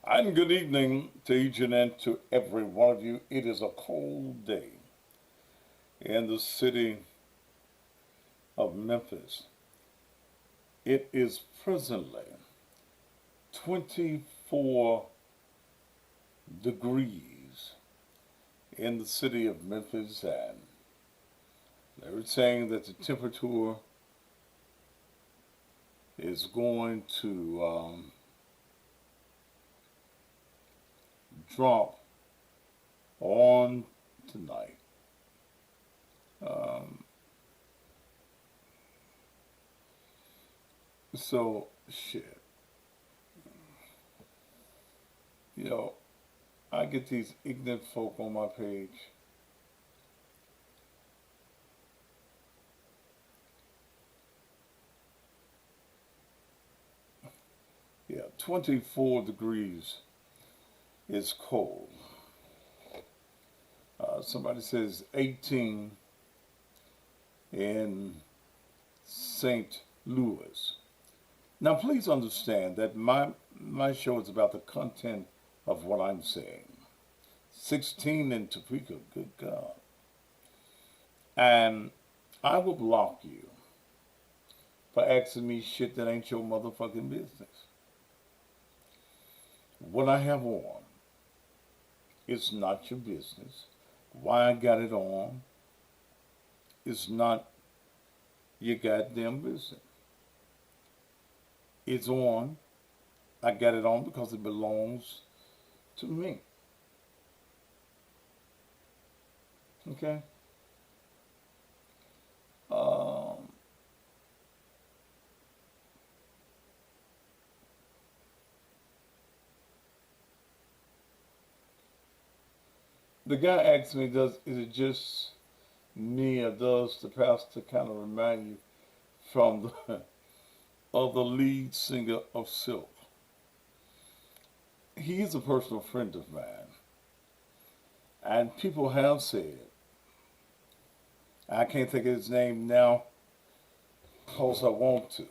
And good evening to each and to every one of you. It is a cold day in the city of Memphis. It is presently 24 degrees in the city of Memphis, and they're saying that the temperature is going to drop on tonight. Um, so, shit. You know, I get these ignorant folk on my page. Yeah, 24 degrees is cold. Somebody says 18 in St. Louis. Now, please understand that my show is about the content of what I'm saying. 16 in Topeka, good God. And I will block you for asking me shit that ain't your motherfucking business. What I have on, it's not your business. Why I got it on, it's not your goddamn business. It's on. I got it on because it belongs to me. Okay? Um, the guy asked me, is it just me or does the pastor kind of remind you from the of the lead singer of Silk? He is a personal friend of mine, and people have said, I can't think of his name now because I want to.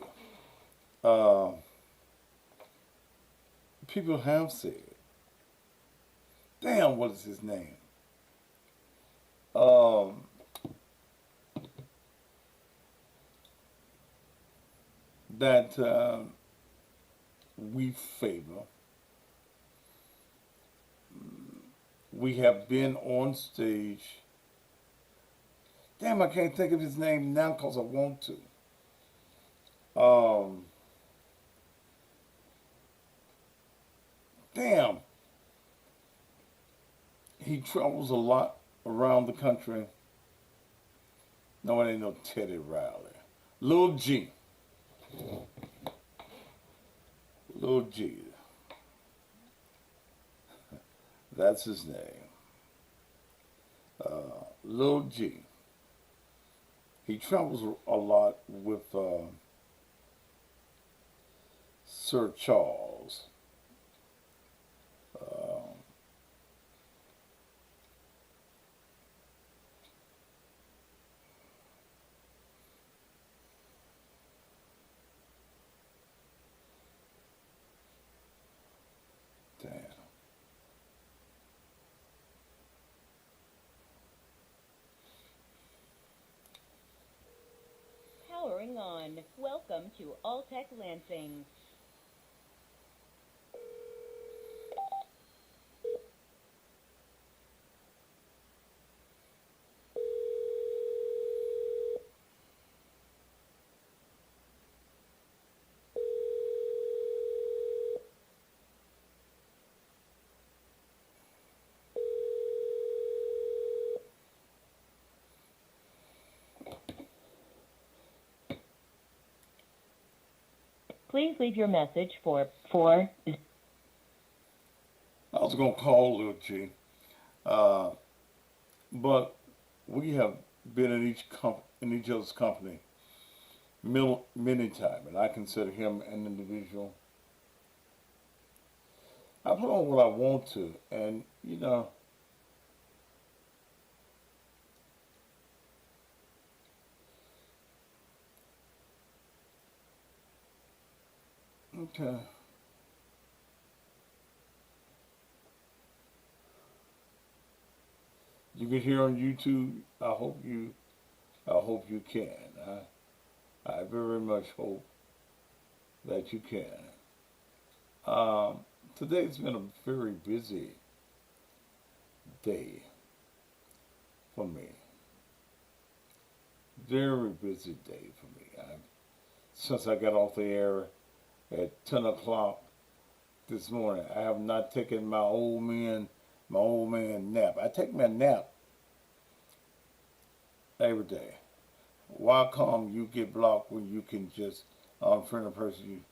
Uh, People have said, damn, what is his name? Um, that we favor. We have been on stage. Damn, I can't think of his name now because I want to. Um, Damn, he travels a lot around the country. No, it ain't no Teddy Riley. Lil G. Lil G. That's his name. Lil G. He travels a lot with Sir Charles. Uh, Damn. Powering on. Welcome to Alltech Lansing. Please leave your message for I was gonna call Lil G, uh, but we have been in each other's company many times, and I consider him an individual. I put on what I want to, and okay. you can hear on YouTube. I hope you can. I very much hope that you can. Today's been a very busy day for me. Very busy day for me. Since I got off the air at 10 o'clock this morning, I have not taken my old man nap. I take my nap every day. Why come you get blocked when you can just unfriend a person?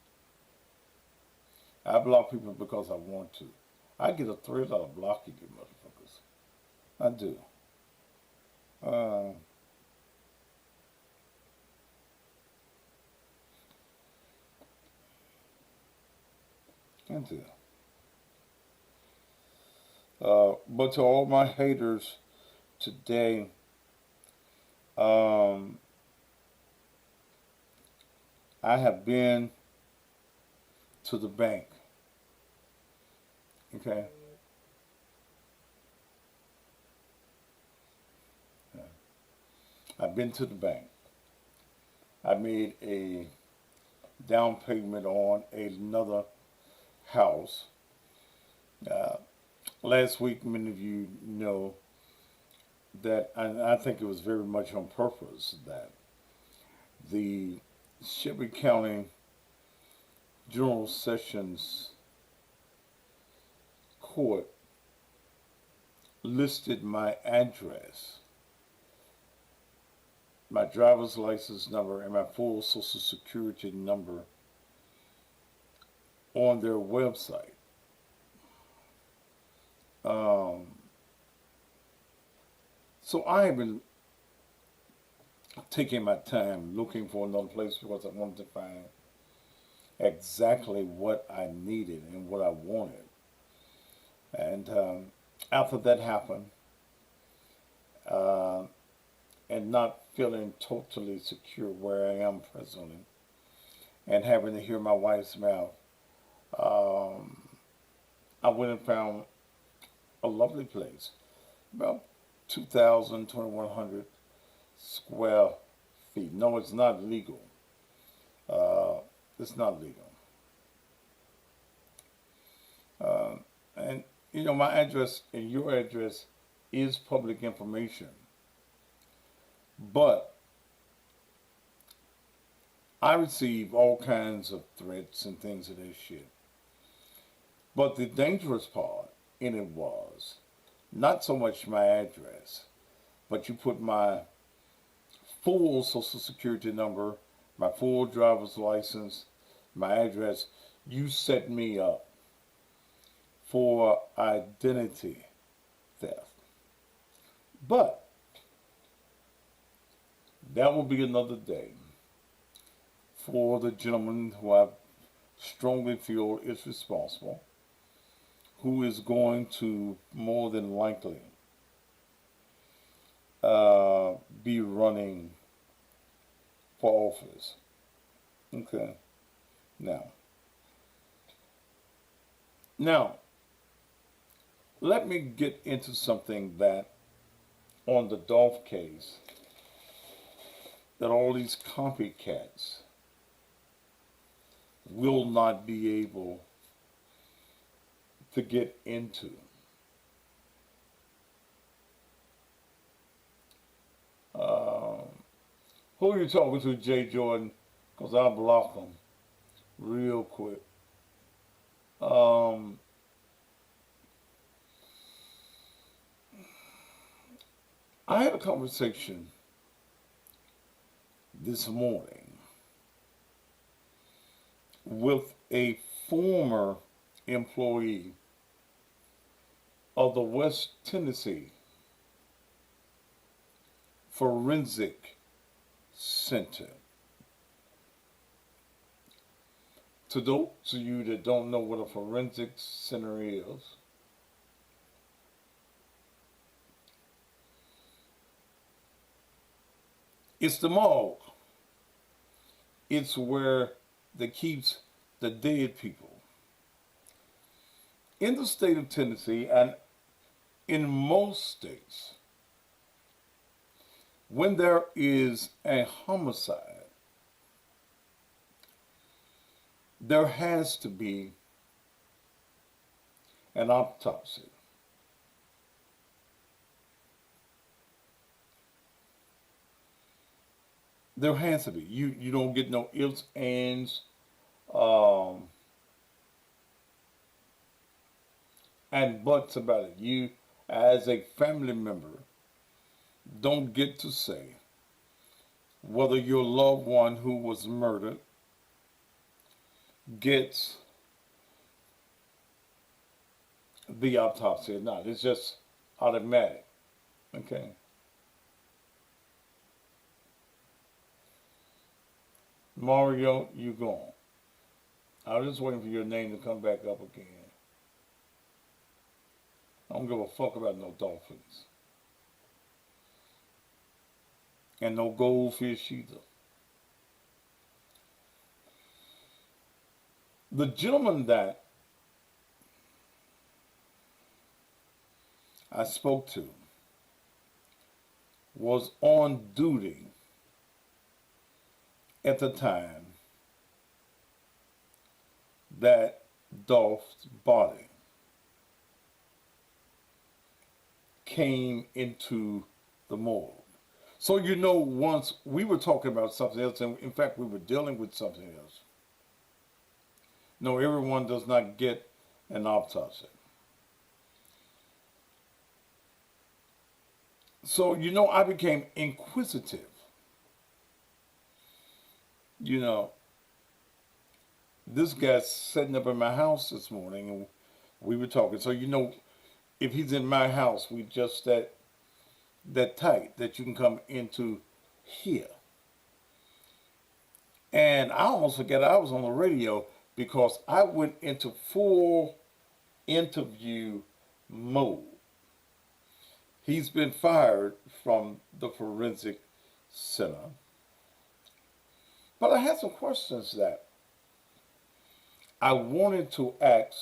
I block people because I want to. I get a thrill out of blocking you motherfuckers. I do. Uh, I do. But to all my haters today, um, I have been to the bank. Okay. I've been to the bank. I made a down payment on another house. Uh, Last week, many of you know that, and I think it was very much on purpose, that the Shelby County General Sessions Court listed my address, my driver's license number, and my full social security number on their website. So I have been taking my time looking for another place because I wanted to find exactly what I needed and what I wanted. And after that happened, uh, and not feeling totally secure where I am presently, and having to hear my wife's mouth, um, I went and found a lovely place, about 2,000, 2,100 square feet. No, it's not legal. It's not legal. And you know, my address and your address is public information, but I receive all kinds of threats and things of this shit. But the dangerous part in it was not so much my address, but you put my full social security number, my full driver's license, my address. You set me up for identity theft. But that will be another day for the gentleman who I strongly feel is responsible, who is going to more than likely be running for office. Okay. Now, let me get into something that on the Dolph case that all these copycats will not be able to get into. Who are you talking to, Jay Jordan? Because I'll block them real quick. I had a conversation this morning with a former employee of the West Tennessee Forensic Center. To those of you that don't know what a forensic center is, it's the morgue. It's where they keep the dead people. In the state of Tennessee and in most states, when there is a homicide, there has to be an autopsy. There has to be. You don't get no ifs, ands, um, and buts about it. You, as a family member, don't get to say whether your loved one who was murdered gets the autopsy or not. It's just automatic. Okay. Mario, you gone. I was just waiting for your name to come back up again. I don't give a fuck about no dolphins. And no goldfish either. The gentleman that I spoke to was on duty at the time that Dolph's body came into the morgue. So you know, once we were talking about something else, and in fact we were dealing with something else. No, everyone does not get an autopsy. So, you know, I became inquisitive. You know, this guy's sitting up in my house this morning and we were talking. So, you know, if he's in my house, we just that tight that you can come into here. And I almost forgot I was on the radio because I went into full interview mode. He's been fired from the forensic center. But I had some questions that I wanted to ask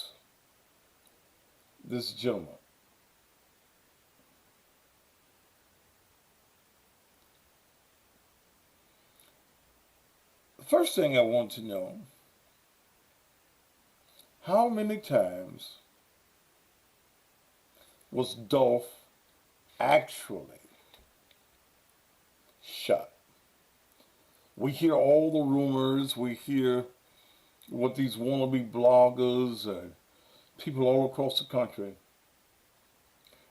this gentleman. The first thing I want to know, how many times was Dolph actually shot? We hear all the rumors, we hear what these wannabe bloggers and people all across the country.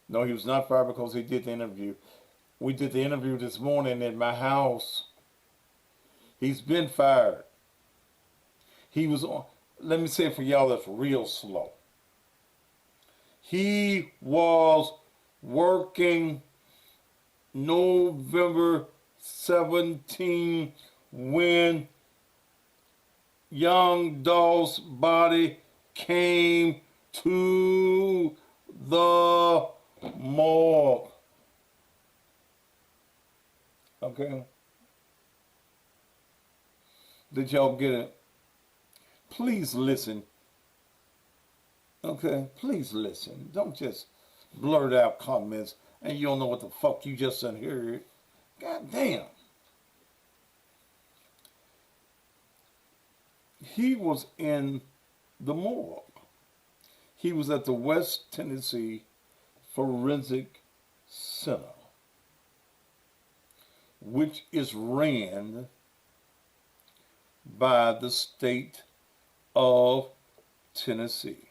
No, he was not fired because he did the interview. We did the interview this morning at my house. He's been fired. He was on, let me say it for y'all that's real slow. He was working November 17 when young Dolph's body came to the morgue. Okay? Did y'all get it? Please listen. Okay? Please listen. Don't just blurt out comments and you don't know what the fuck you just heard. God damn. He was in the morgue. He was at the West Tennessee Forensic Center, which is ran by the state of Tennessee.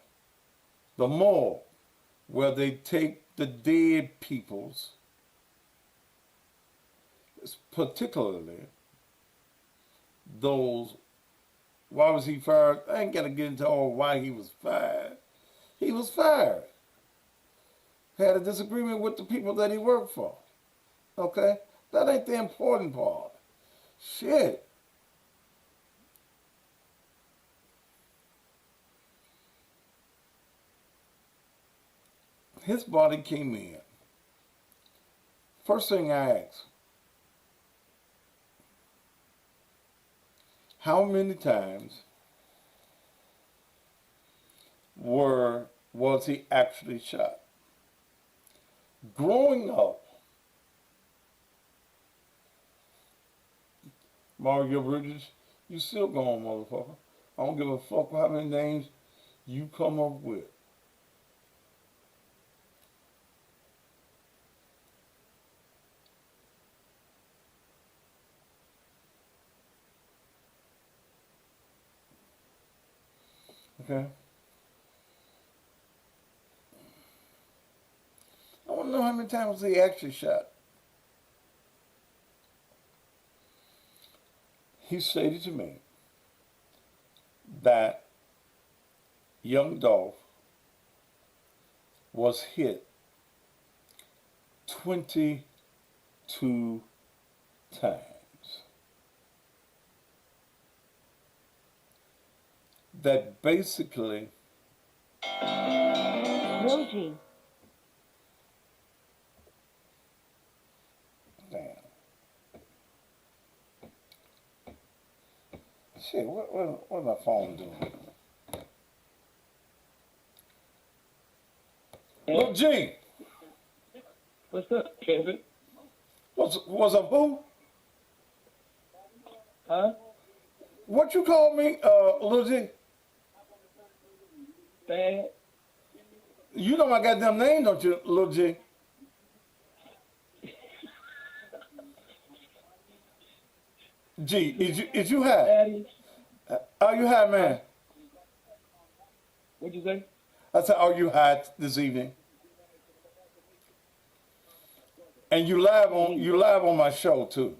The morgue, where they take the dead peoples, particularly those. Why was he fired? I ain't got to get into all why he was fired. He was fired. Had a disagreement with the people that he worked for. Okay? That ain't the important part. Shit. His body came in. First thing I asked, how many times was he actually shot? Growing up, Mario Bridges, you still gone, motherfucker. I don't give a fuck how many names you come up with. Okay? I want to know how many times he actually shot. He stated to me that young Dolph was hit 22 times. That basically, Lil G. damn. Shit, what my phone doing? Lil G, What's up, Kevin? what's up, boo? Huh? What you call me, Lil G? Bad? You know my goddamn name, don't you, Lil G? G, is you high? Daddy? Are you high, man? What'd you say? I said, are you high this evening? And you live on my show too.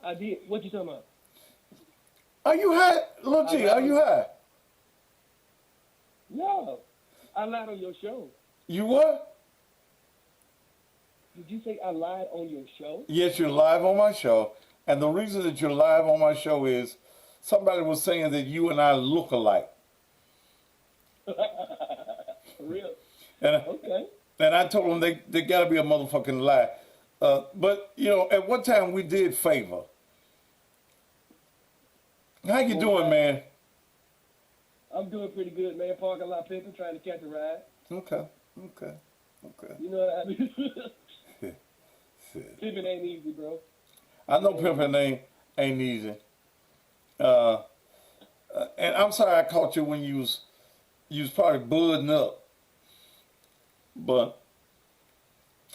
I did. What you talking about? Are you high, Lil G? Are you high? No. I lied on your show. You what? Did you say I lied on your show? Yes, you're live on my show. And the reason that you're live on my show is somebody was saying that you and I look alike. For real? And, Okay. and I told them they got to be a motherfucking lie. But, you know, at one time we did favor. How you doing, man? I'm doing pretty good, man. Parking lot pimping, trying to catch a ride. Okay. You know what I mean? Shit. Pimping ain't easy, bro. I know pimping ain't easy. And I'm sorry I caught you when you was probably budding up. But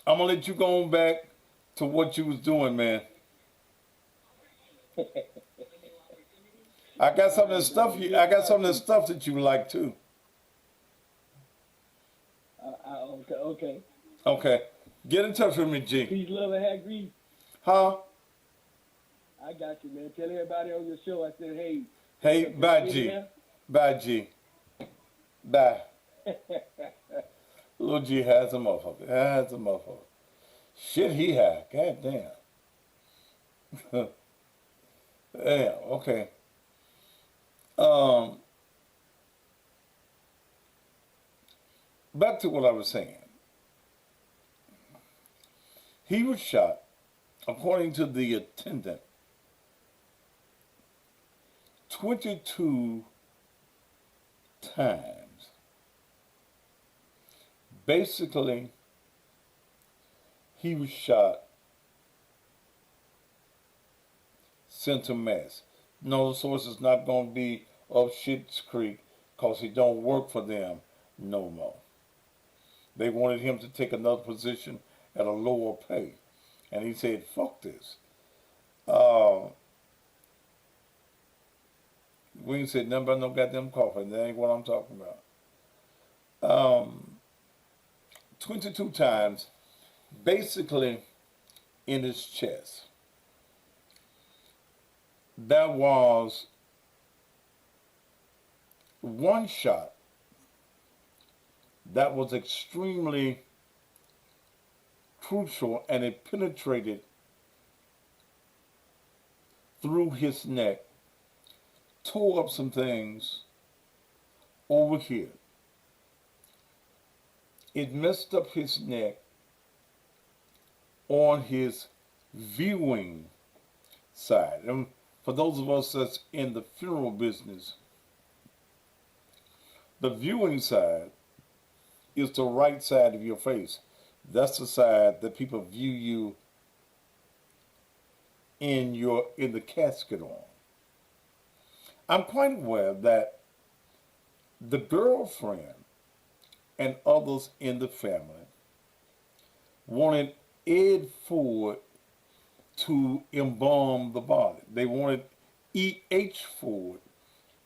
I'm gonna let you go on back to what you was doing, man. I got some of the stuff that you like too. Okay. Okay. Get in touch with me, G. Peace, love, and hair grease. Huh? I got you, man. Tell everybody on your show I said, hey. Hey, bye, G. Bye, G. Bye. Lil G has a motherfucker. Shit, he had. God damn. Yeah, okay. Back to what I was saying. He was shot, according to the attendant, 22 times. Basically, he was shot, sent to mass. No, the source is not going to be of Schitt's Creek because he don't work for them no more. They wanted him to take another position at a lower pay. And he said, fuck this. We ain't said nothing about no goddamn coffee. That ain't what I'm talking about. 22 times, basically in his chest. That was one shot that was extremely crucial, and it penetrated through his neck, tore up some things over here. It messed up his neck on his viewing side. And for those of us that's in the funeral business, the viewing side is the right side of your face. That's the side that people view you in the casket on. I'm quite aware that the girlfriend and others in the family wanted Ed Ford to embalm the body. They wanted E.H. Ford,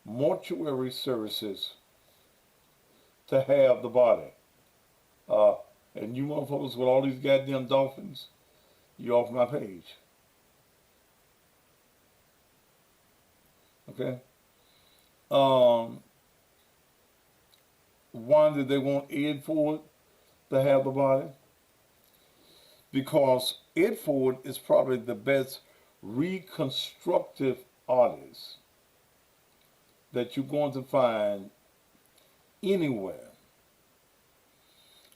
mortuary services, to have the body. Uh, and you motherfuckers with all these goddamn dolphins, you off my page. Okay? Um, why did they want Ed Ford to have the body? Because Ed Ford is probably the best reconstructive artist that you're going to find anywhere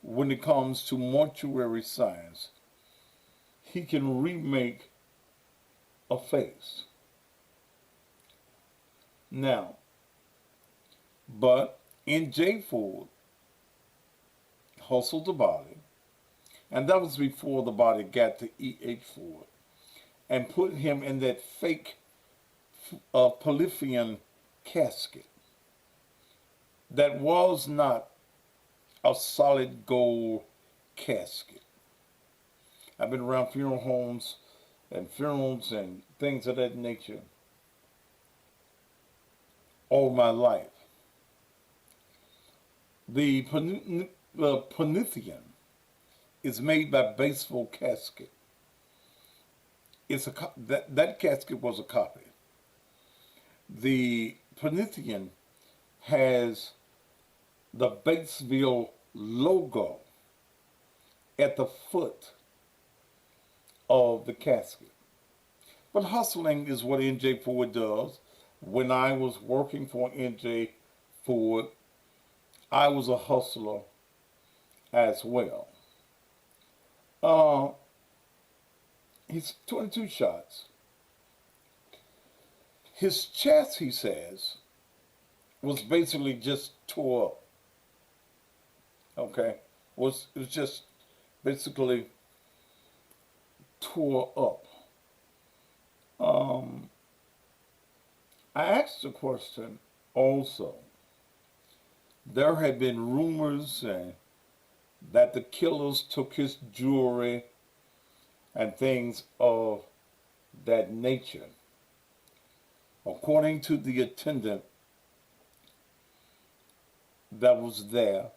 when it comes to mortuary science. He can remake a face. Now, but N.J. Ford hustled the body, and that was before the body got to E.H. Ford, and put him in that fake Polyphian casket that was not a solid gold casket. I've been around funeral homes and funerals and things of that nature all my life. The Panithian is made by Baseball Casket. That casket was a copy. The Panithian has the Batesville logo at the foot of the casket. But hustling is what N.J. Ford does. When I was working for N.J. Ford, I was a hustler as well. He's 22 shots. His chest, he says, was basically just tore up. Okay? It was just basically tore up. I asked the question also. There had been rumors that the killers took his jewelry and things of that nature. According to the attendant that was there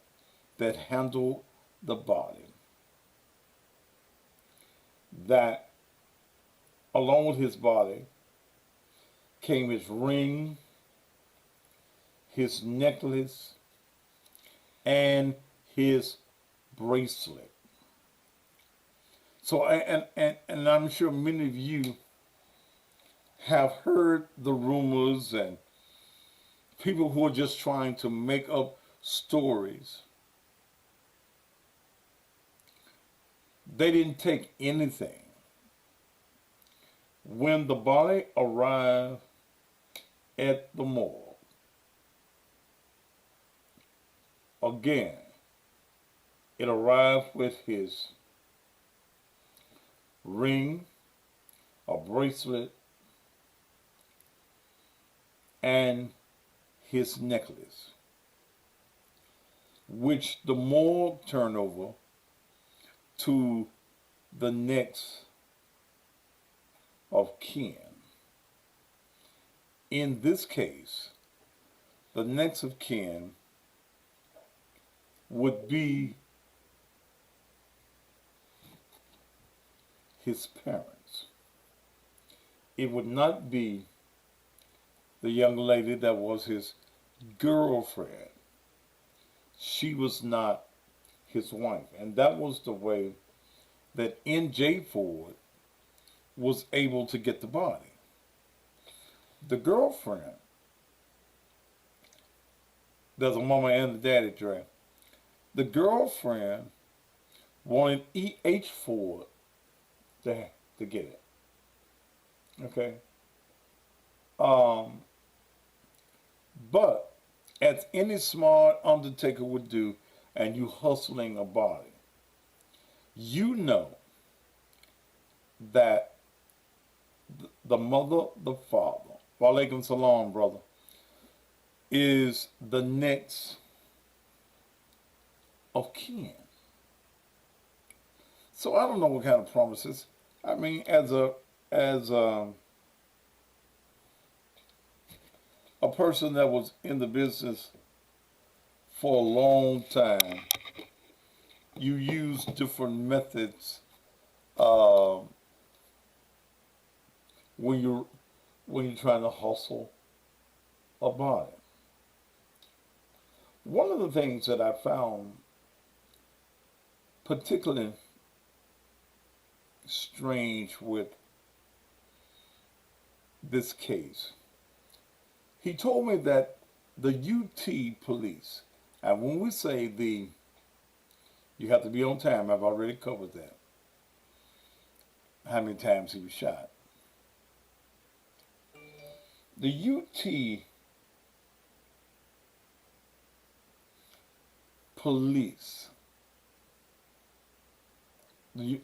that handled the body, that along with his body came his ring, his necklace, and his bracelet. So, and I'm sure many of you have heard the rumors and people who are just trying to make up stories. They didn't take anything. When the body arrived at the morgue, again, it arrived with his ring, a bracelet, and his necklace, which the morgue turned over to the next of kin. In this case, the next of kin would be his parents. It would not be the young lady that was his girlfriend. She was not his wife. And that was the way that N.J. Ford was able to get the body. The girlfriend, there's a mama and a daddy track. The girlfriend wanted E.H. Ford to get it. Okay? But as any smart undertaker would do, and you hustling a body, you know that the mother, the father, walaikum salam, brother, is the next of kin. So I don't know what kind of promises. I mean, as a person that was in the business for a long time, you use different methods uh, when you're trying to hustle a body. One of the things that I found particularly strange with this case, he told me that the UT police, and when we say you have to be on time, I've already covered that. How many times he was shot. The UT police,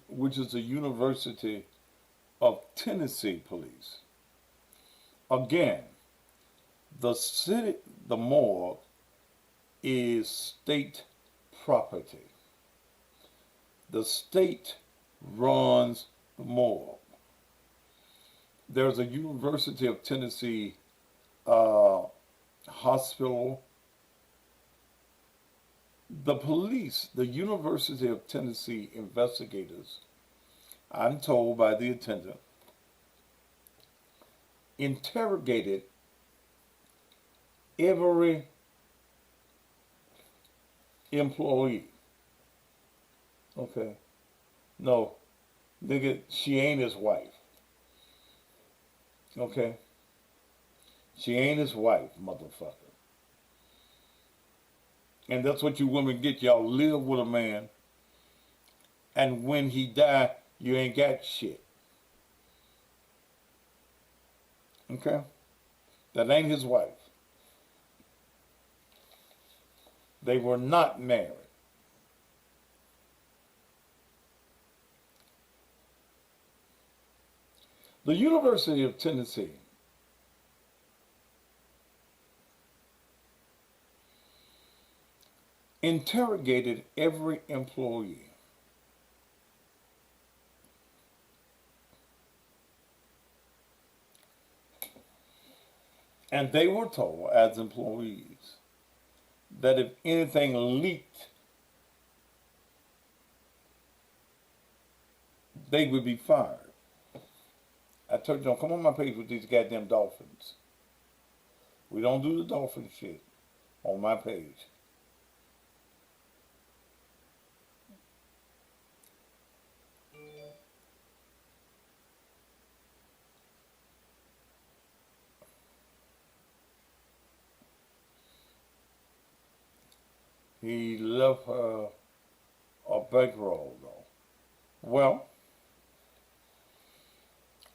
which is the University of Tennessee police, again, the morgue is state property. The state runs the morgue. There's a University of Tennessee hospital. The police, the University of Tennessee investigators, I'm told by the attendant, interrogated every employee. Okay. No, nigga, she ain't his wife. Okay. She ain't his wife, motherfucker. And that's what you women get. Y'all live with a man, and when he die, you ain't got shit. Okay? That ain't his wife. They were not married. The University of Tennessee interrogated every employee. And they were told, as employees, that if anything leaked, they would be fired. I told you, don't come on my page with these goddamn dolphins. We don't do the dolphin shit on my page. He left her a bankroll, though. Well,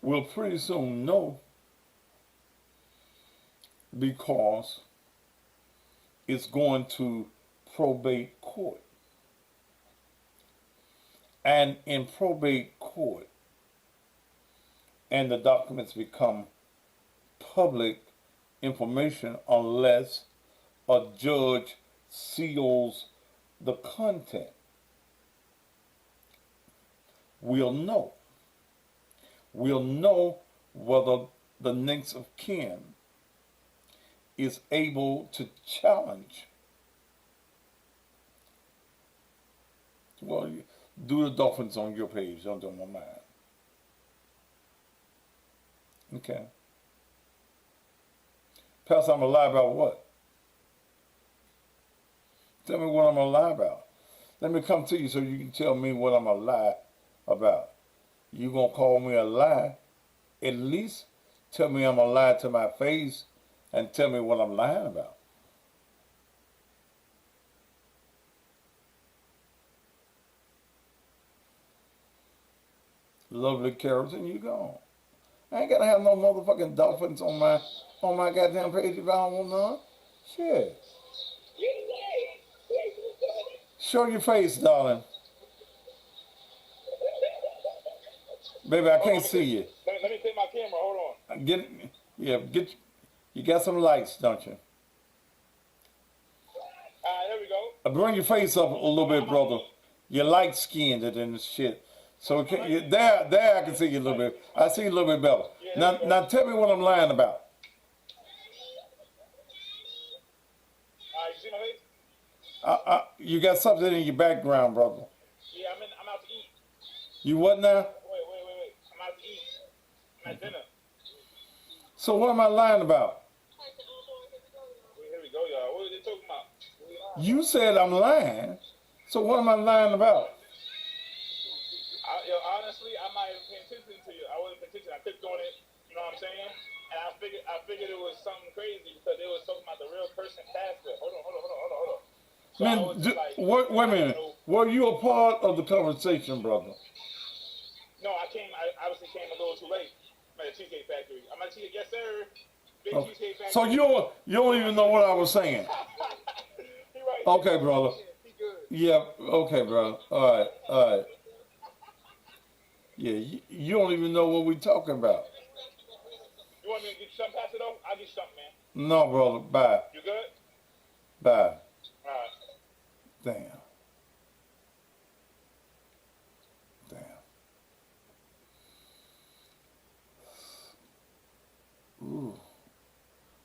we'll pretty soon know, because it's going to probate court. And in probate court, and the documents become public information unless a judge seals the content. We'll know. We'll know whether the next of kin is able to challenge. Well, do the dolphins on your page, don't do them on mine. Okay. Pastor, I'm gonna lie about what? Tell me what I'm gonna lie about. Let me come to you so you can tell me what I'm gonna lie about. You gonna call me a lie? At least tell me I'm gonna lie to my face and tell me what I'm lying about. Lovely Carrollton, you gone. I ain't gotta have no motherfucking dolphins on my goddamn page if I don't want none. Shit. Show your face, darling. Baby, I can't see you. Let me take my camera. Hold on. You got some lights, don't you? Alright, there we go. Bring your face up a little bit, brother. You're light skinned and shit. So there I can see you a little bit. I see you a little bit better. Now tell me what I'm lying about. Alright, you see my face? You got something in your background, brother. Yeah, I'm out to eat. You what now? Wait. I'm out to eat. I'm at dinner. So what am I lying about? Here we go, y'all. What are they talking about? You said I'm lying. So what am I lying about? Honestly, I'm not even paying attention to you. I wasn't paying attention. I clicked on it. You know what I'm saying? And I figured it was something crazy because they was talking about the real person passed it. Hold on. So Man, wait a minute. Were you a part of the conversation, brother? No, I obviously came a little too late. I'm at the Cheesecake Factory. I'm at the Cheesecake, yes sir. Big Cheesecake Factory. So you don't even know what I was saying. He right. Okay, brother. He good. Yeah, okay, brother. All right. Yeah, you don't even know what we're talking about. You want me to get you something, Pastor, though? I'll get you something, man. No, brother. Bye. You good? Bye. Alright. Damn. Ooh.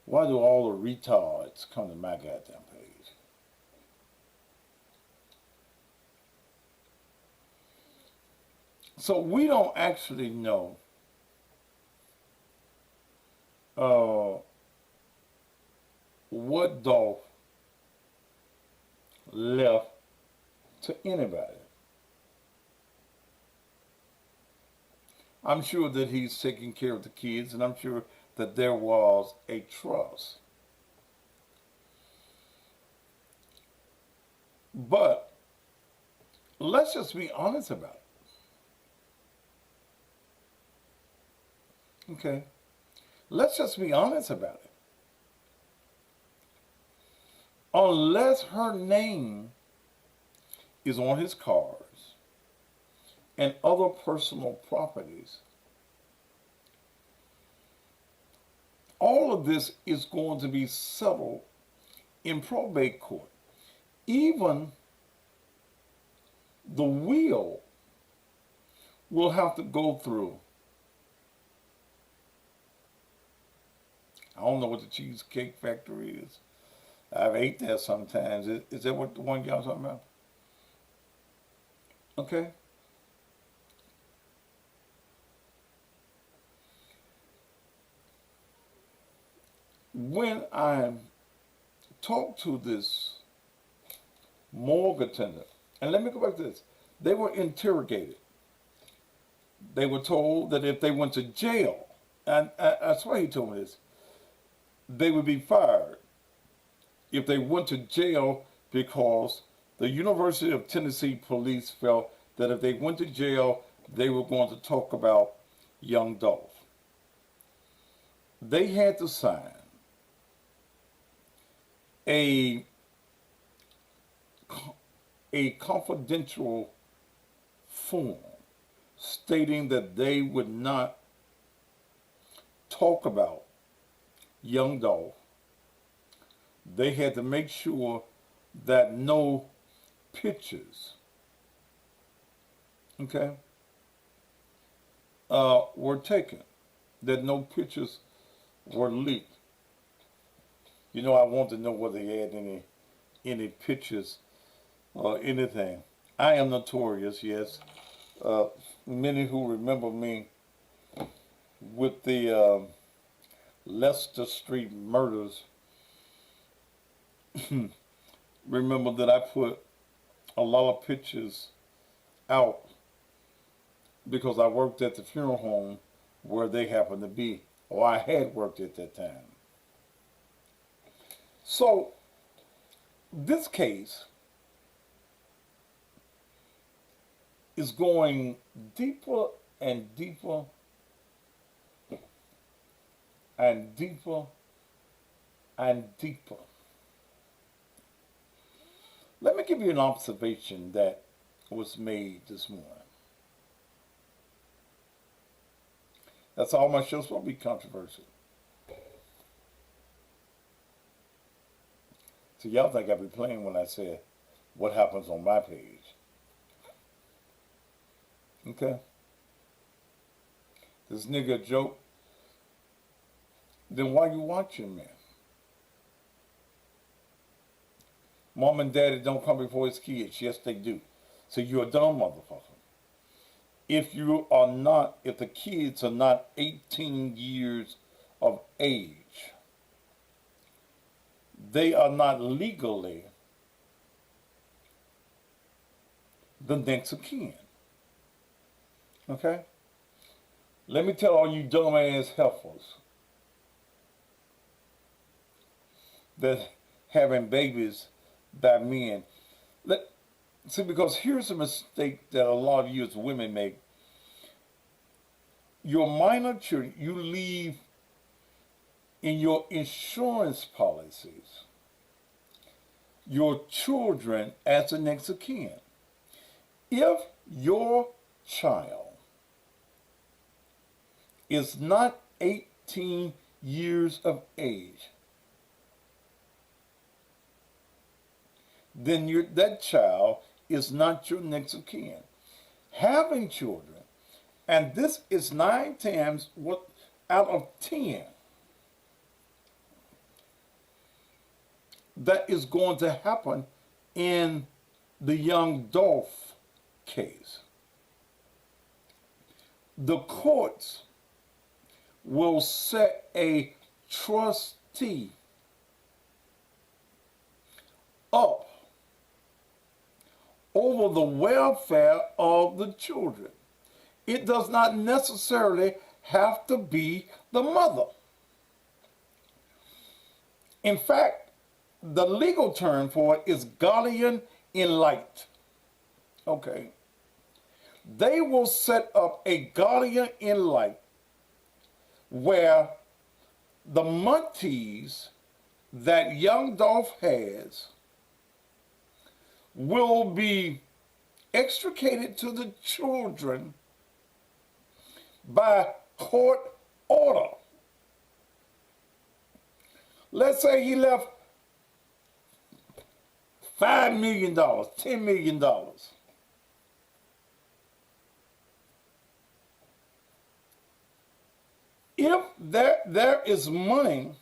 Why do all the retards come to my goddamn page? So we don't actually know what Dolph left to anybody. I'm sure that he's taking care of the kids, and I'm sure that there was a trust. But let's just be honest about it. Okay? Let's just be honest about it. Unless her name is on his cars and other personal properties, all of this is going to be settled in probate court. Even the will have to go through. I don't know what the Cheesecake Factory is. I've ate there sometimes. Is that what the one y'all talking about? Okay. When I talked to this morgue attendant, and let me go back to this, they were interrogated. They were told that if they went to jail, and I swear he told me this, they would be fired if they went to jail, because the University of Tennessee police felt that if they went to jail, they were going to talk about young Dolph. They had to sign a confidential form stating that they would not talk about young Dolph. They had to make sure that no pictures, okay, were taken, that no pictures were leaked. You know, I want to know whether they had any pictures or anything. I am notorious, yes. Many who remember me with the Leicester Street murders remember that I put a lot of pictures out because I worked at the funeral home where they happened to be, or I had worked at that time. So this case is going deeper and deeper and deeper and deeper. Let me give you an observation that was made this morning. That's all my show's supposed to be controversial. So y'all think I be playing when I say what happens on my page. Okay? This nigga a joke? Then why you watching me? Mom and daddy don't come before his kids. Yes, they do. So you're a dumb motherfucker. If the kids are not 18 years of age, they are not legally the next of kin. Okay? Let me tell all you dumbass heifers that having babies by men. See, because here's a mistake that a lot of you as women make. Your minor children, you leave in your insurance policies your children as the next of kin. If your child is not 18 years of age, then that child is not your next of kin. Having children, and this is 9 times out of 10 that is going to happen in the young Dolph case. The courts will set a trustee up over the welfare of the children. It does not necessarily have to be the mother. In fact, the legal term for it is guardian ad litem. Okay. They will set up a guardian ad litem where the montees that young Dolph has will be extricated to the children by court order. Let's say he left $5 million, $10 million. If there is money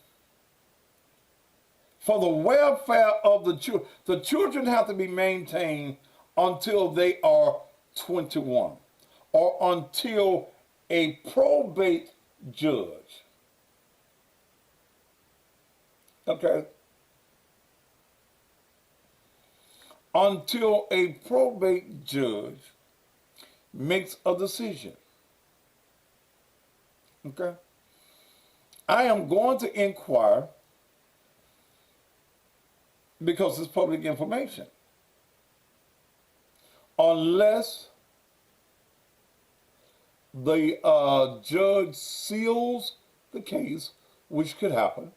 for the welfare of the children have to be maintained until they are 21 or until a probate judge, okay, until a probate judge makes a decision, okay. I am going to inquire because it's public information. Unless the judge seals the case, which could happen,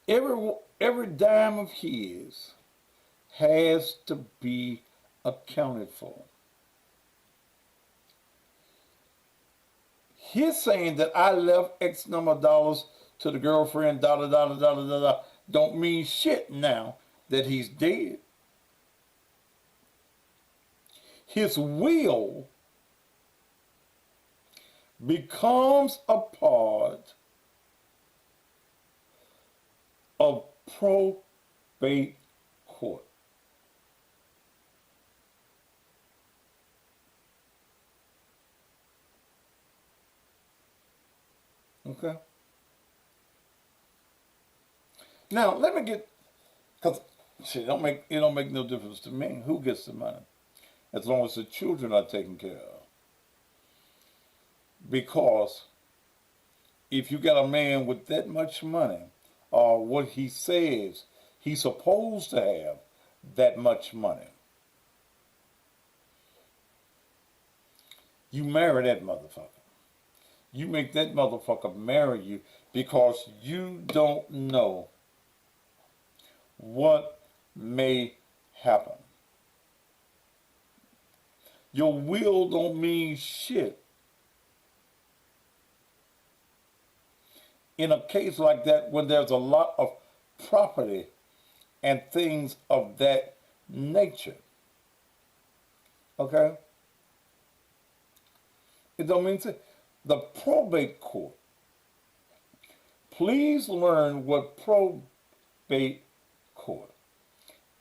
every dime of his has to be accounted for. He's saying that I left X number of dollars to the girlfriend, da da da da da da da, don't mean shit now that he's dead. His will becomes a part of probate court. Okay. Now let me get, because it don't make no difference to me who gets the money, as long as the children are taken care of. Because if you got a man with that much money, or what he says he's supposed to have that much money, you marry that motherfucker. You make that motherfucker marry you because you don't know what may happen. Your will don't mean shit in a case like that when there's a lot of property and things of that nature. Okay? It don't mean to. The probate court. Please learn what probate court.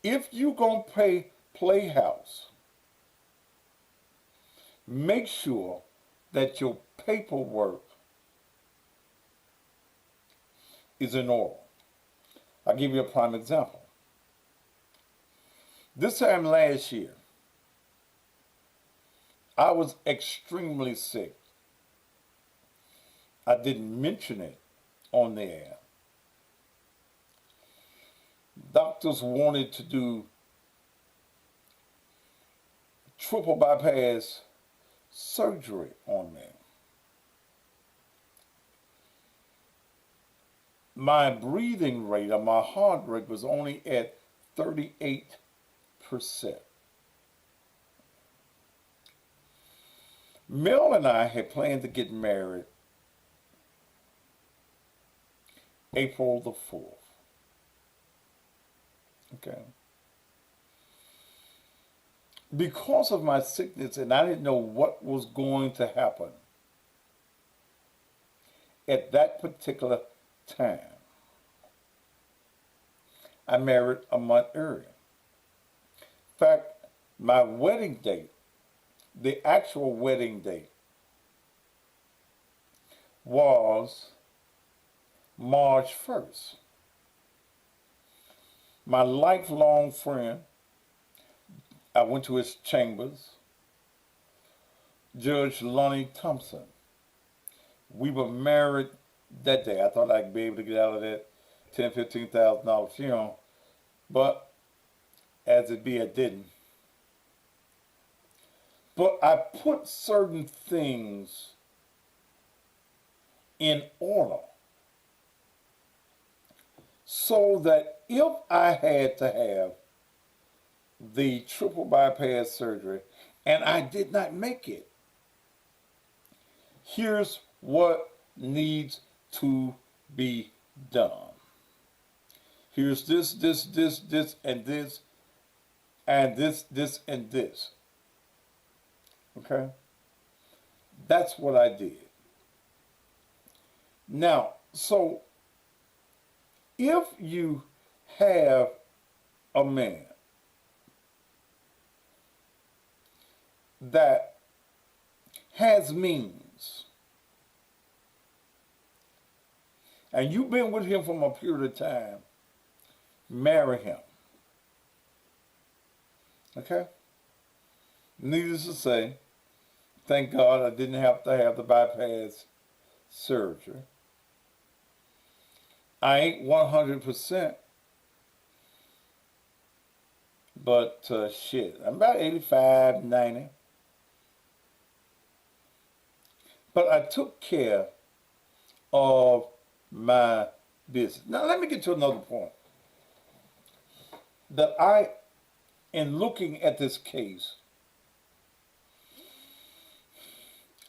If you gonna play house, make sure that your paperwork is in order. I'll give you a prime example. This time last year, I was extremely sick. I didn't mention it on the air. Doctors wanted to do triple bypass surgery on me. My breathing rate or my heart rate was only at 38%. Mel and I had planned to get married April the 4th. Okay. Because of my sickness and I didn't know what was going to happen at that particular time, I married a month earlier. In fact, my wedding date, the actual wedding date, was March 1st. My lifelong friend, I went to his chambers, Judge Lonnie Thompson. We were married that day. I thought I'd be able to get out of that $10,000, $15,000 funeral, but as it be, I didn't. But I put certain things in order so that if I had to have the triple bypass surgery and I did not make it, here's what needs to be done. Here's this, and this, and this, and this. Okay? That's what I did. Now, so if you have a man that has means and you've been with him for a period of time, marry him. Okay? Needless to say, thank God I didn't have to have the bypass surgery. I ain't 100%, but shit, I'm about 85, 90. But I took care of my business. Now let me get to another point. That in looking at this case,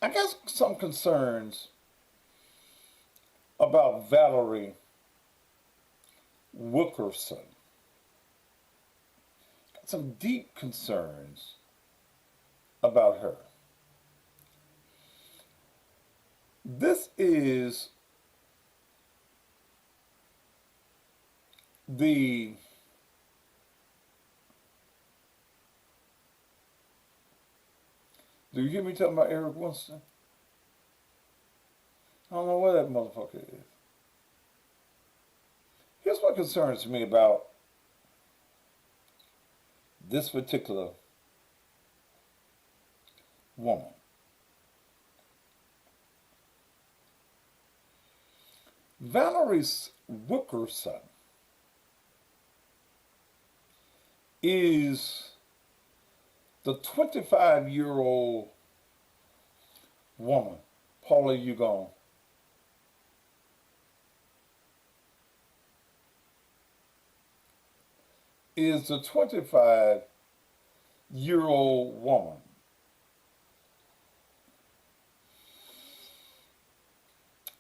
I got some concerns about Valerie Wilkerson. Got some deep concerns about her. This is the do you hear me talking about Eric Winston? I don't know where that motherfucker is. Here's what concerns me about this particular woman. Valerie Wilkerson is the 25-year-old woman. Paula, you gone. is the 25-year-old woman.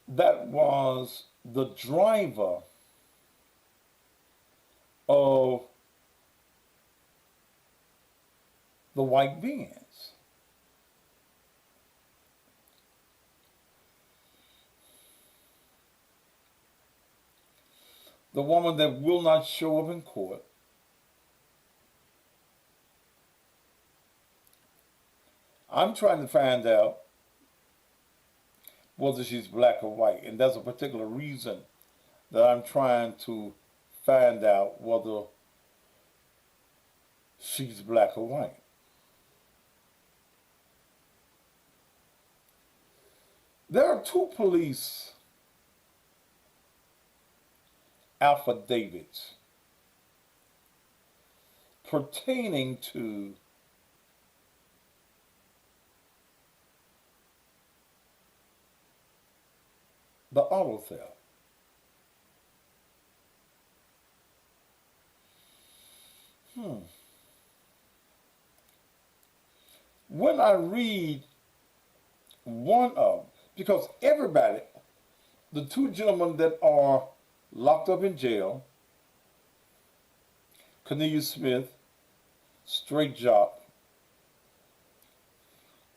That was the driver of the white Benz. The woman that will not show up in court. I'm trying to find out whether she's black or white, and there's a particular reason that I'm trying to find out whether she's black or white. There are two police affidavits pertaining to the auto theft. When I read one of, because everybody, the two gentlemen that are locked up in jail, Cornelius Smith, straight job,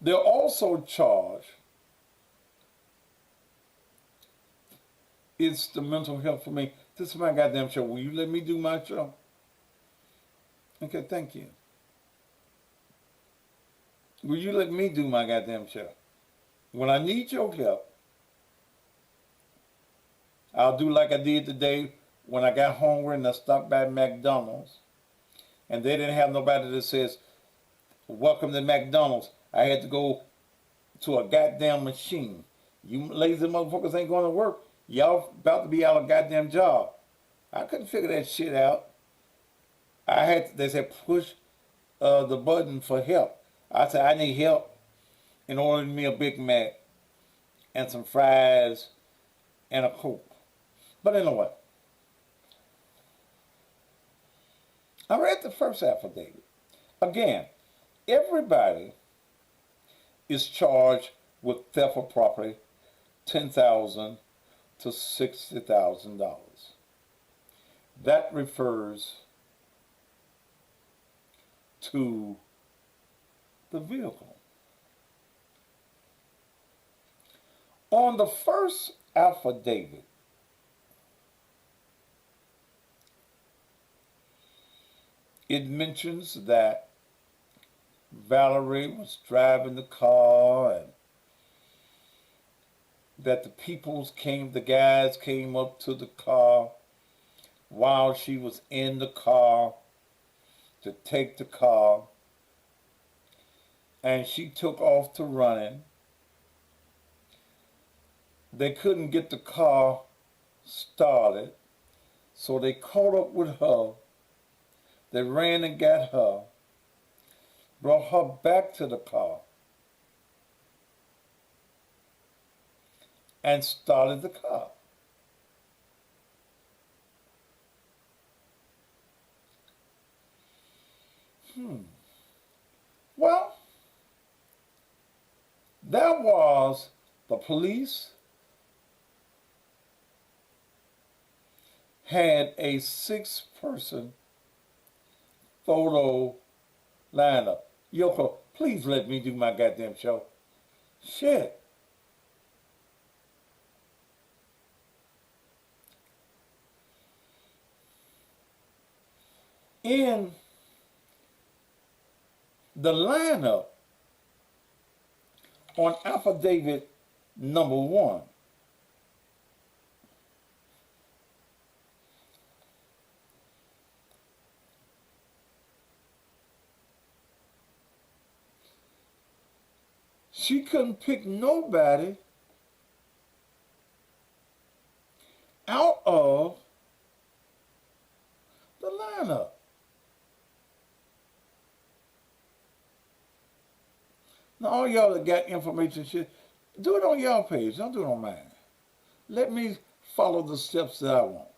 they're also charged. It's the mental health for me. This is my goddamn show. Will you let me do my show? Okay, thank you. Will you let me do my goddamn show? When I need your help, I'll do like I did today when I got hungry and I stopped by McDonald's and they didn't have nobody that says, welcome to McDonald's. I had to go to a goddamn machine. You lazy motherfuckers ain't going to work. Y'all about to be out of goddamn job. I couldn't figure that shit out. They said push the button for help. I said I need help and ordered me a Big Mac and some fries and a Coke. But anyway, I read the first affidavit. Again, everybody is charged with theft of property, $10,000 to $60,000. That refers to the vehicle. On the first affidavit, it mentions that Valerie was driving the car and that the guys came up to the car while she was in the car to take the car, and she took off to running. They couldn't get the car started, so they caught up with her. They ran and got her, brought her back to the car, and started the car. Well, that was the police had a 6-person photo lineup. Yoko, please let me do my goddamn show. Shit. In the lineup on affidavit number 1, she couldn't pick nobody out of the lineup. Now, all y'all that got information shit, do it on y'all page. Don't do it on mine. Let me follow the steps that I want.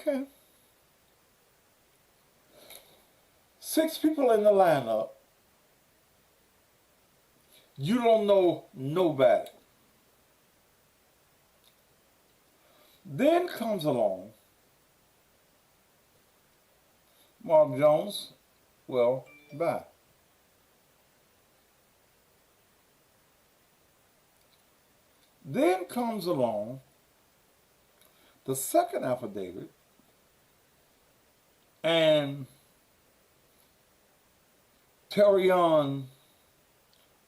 Okay. 6 people in the lineup. You don't know nobody. Then comes along Mark Jones. Well, bye. Then comes along the second affidavit, and Terrion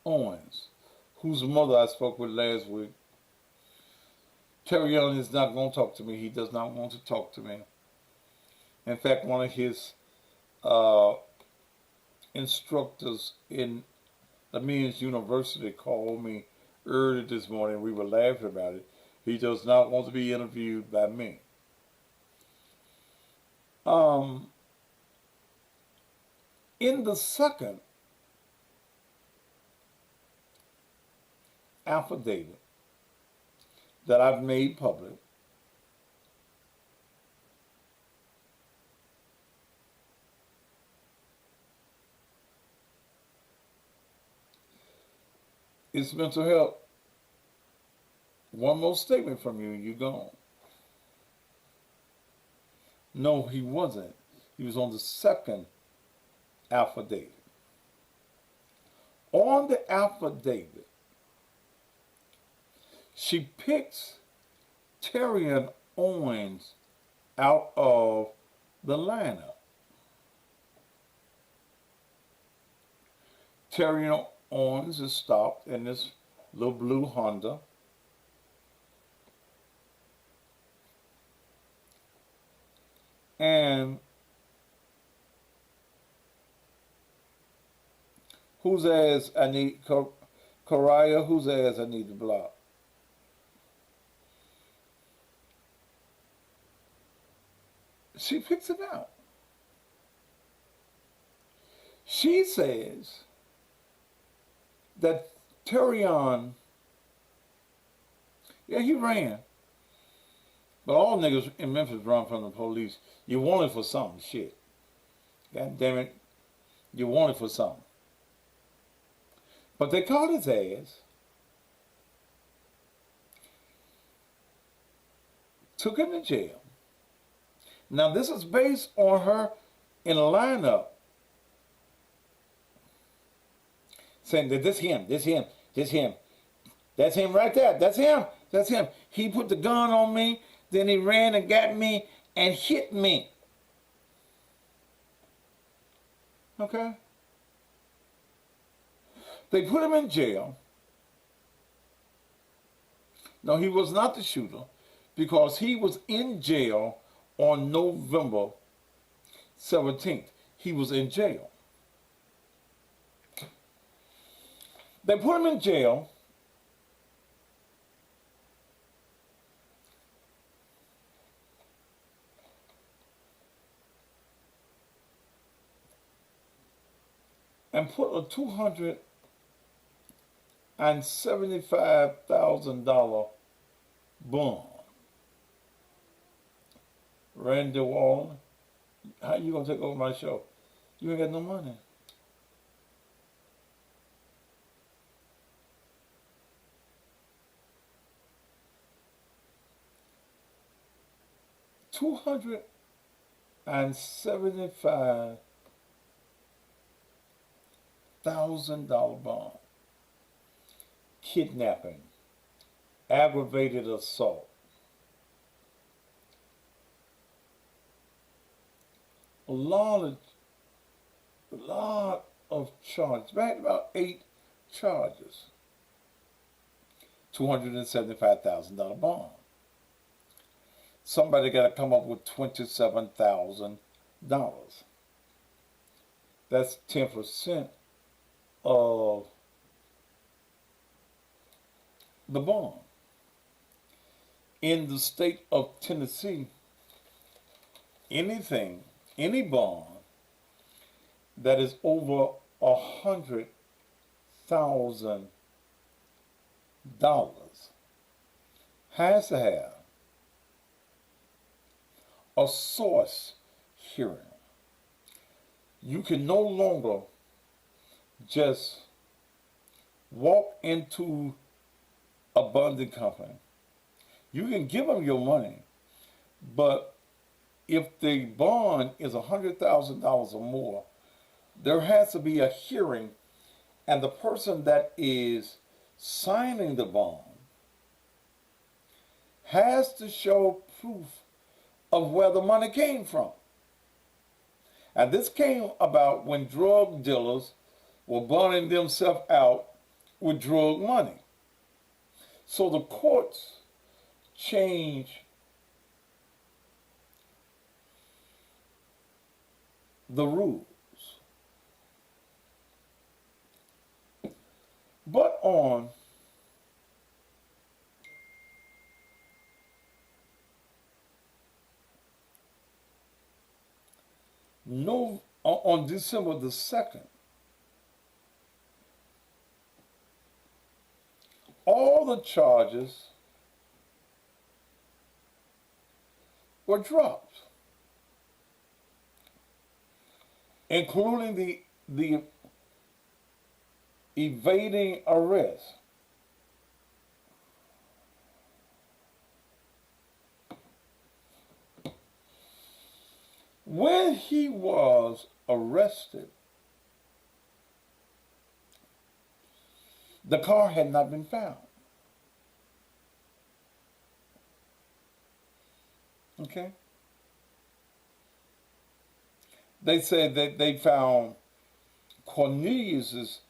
Owens, whose mother I spoke with last week. Terrion is not going to talk to me. He does not want to talk to me. In fact, one of his instructors in the Men's University called me early this morning. We were laughing about it. He does not want to be interviewed by me. In the second affidavit that I've made public, it's mental health. One more statement from you and you're gone. No, he wasn't. He was on the second affidavit. On the affidavit, she picks Terrion Owens out of the lineup. Terrion Owens is stopped in this little blue Honda. And whose ass I need, Karaya, whose ass I need to block? She picks him out. She says that Terrion, yeah, he ran. But all niggas in Memphis run from the police. You wanted for something, shit. God damn it. You wanted for something. But they caught his ass. Took him to jail. Now this is based on her in a lineup saying that this him. That's him right there. That's him. He put the gun on me, then he ran and got me and hit me. Okay? They put him in jail. No, he was not the shooter because he was in jail on November 17th. He was in jail. They put him in jail. And put a $275,000 bond. Randy Wallen, how you gonna take over my show? You ain't got no money. $275,000 bond. Kidnapping, aggravated assault. A lot of charges, back about 8 charges. $275,000 bond. Somebody got to come up with $27,000. That's 10% of the bond. In the state of Tennessee, any bond that is over $100,000 has to have a source hearing. You can no longer just walk into a bonding company. You can give them your money, but if the bond is $100,000 or more, there has to be a hearing, and the person that is signing the bond has to show proof of where the money came from. And this came about when drug dealers were bonding themselves out with drug money. So the courts changed the rules. But on December the 2nd, all the charges were dropped, including the evading arrest. When he was arrested, the car had not been found. Okay? They said that they found Cornelius's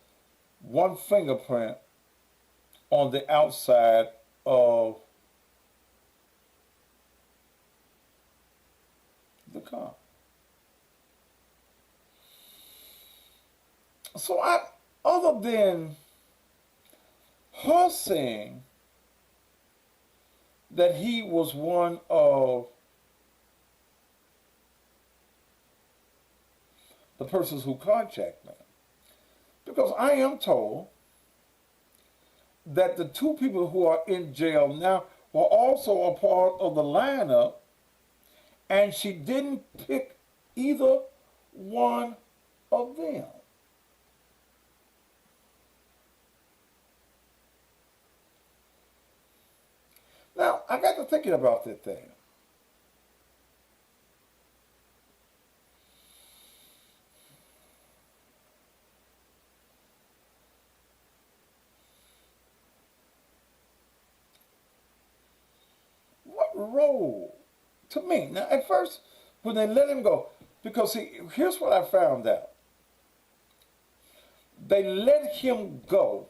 one fingerprint on the outside of the car. So other than her saying that he was one of the persons who contacted me, because I am told that the two people who are in jail now were also a part of the lineup, and she didn't pick either one of them. Now, I got to thinking about that thing. What role, to me, now at first, when they let him go, because here's what I found out. They let him go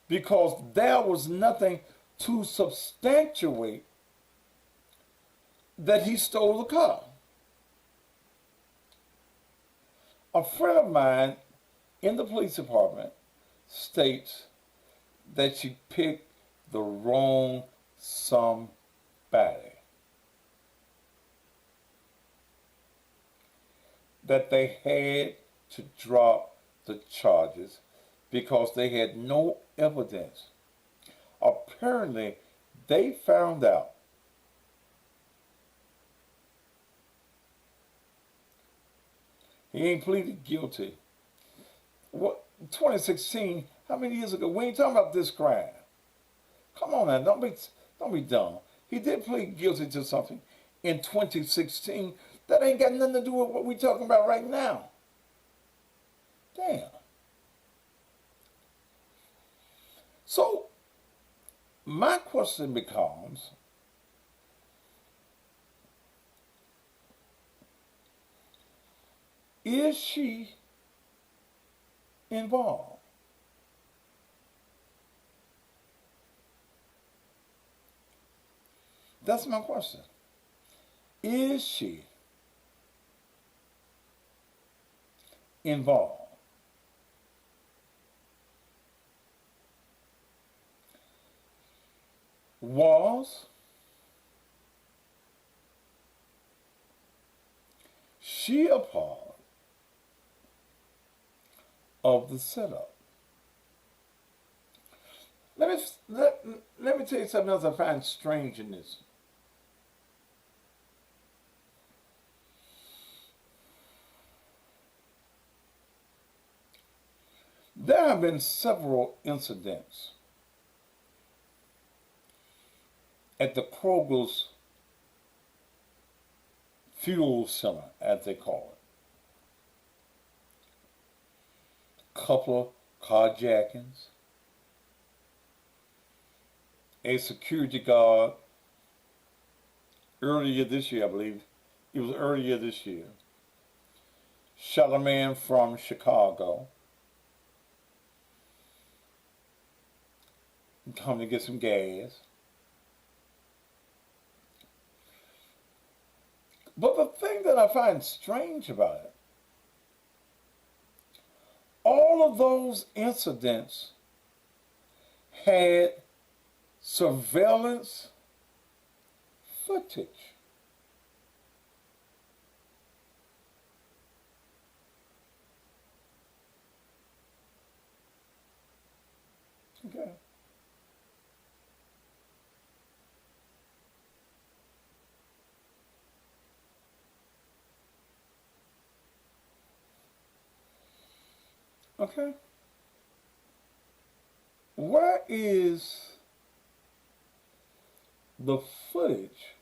because there was nothing to substantiate that he stole the car. A friend of mine in the police department states that she picked the wrong somebody. That they had to drop the charges because they had no evidence. Apparently, they found out he ain't pleaded guilty. What, 2016, how many years ago? We ain't talking about this crime. Come on now, don't be dumb. He did plead guilty to something in 2016 that ain't got nothing to do with what we're talking about right now. Damn. So, my question becomes, is she involved? That's my question. Is she involved? Was she a part of the setup? Let me tell you something else I find strange in this. There have been several incidents at the Kroger's fuel center, as they call it. Couple of carjackings, a security guard earlier this year, I believe, it was earlier this year, shot a man from Chicago coming to get some gas. But the thing that I find strange about it, all of those incidents had surveillance footage. Okay. Okay. Where is the footage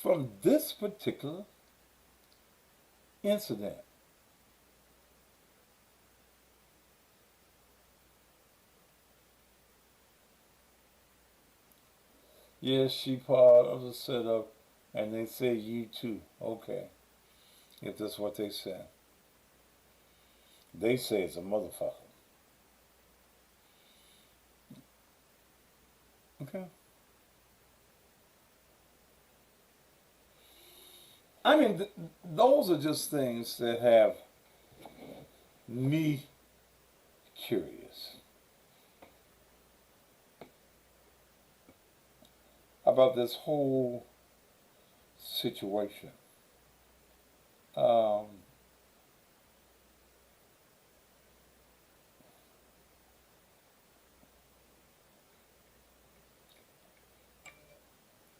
from this particular incident? Yes, she part of the setup, and they say you too. Okay, if that's what they say. They say it's a motherfucker. Okay. I mean, those are just things that have me curious about this whole situation. I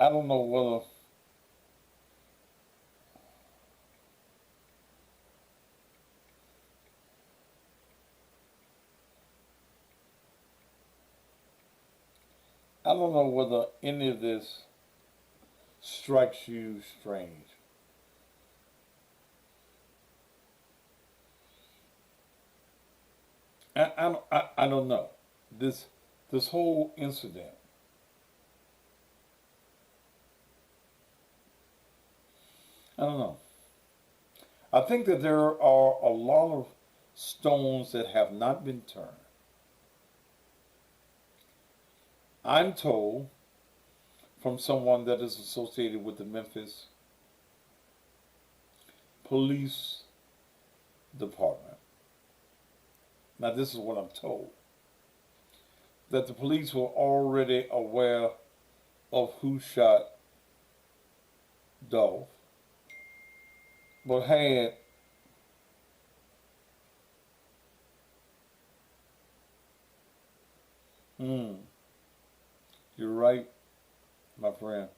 don't know whether any of this strikes you strange. I don't know. This whole incident. I don't know. I think that there are a lot of stones that have not been turned. I'm told from someone that is associated with the Memphis Police Department. Now, this is what I'm told. That the police were already aware of who shot Dolph, but had you're right, my friend.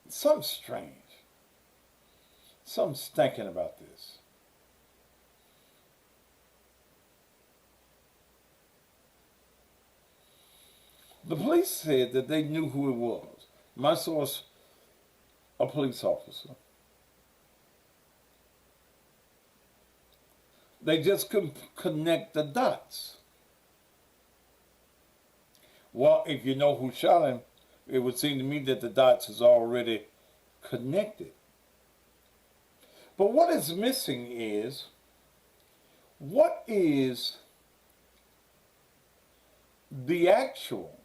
Something strange. Something stinking about this. The police said that they knew who it was. My source, a police officer. They just couldn't connect the dots. Well, if you know who shot him, it would seem to me that the dots is already connected. But what is missing is, what is the actual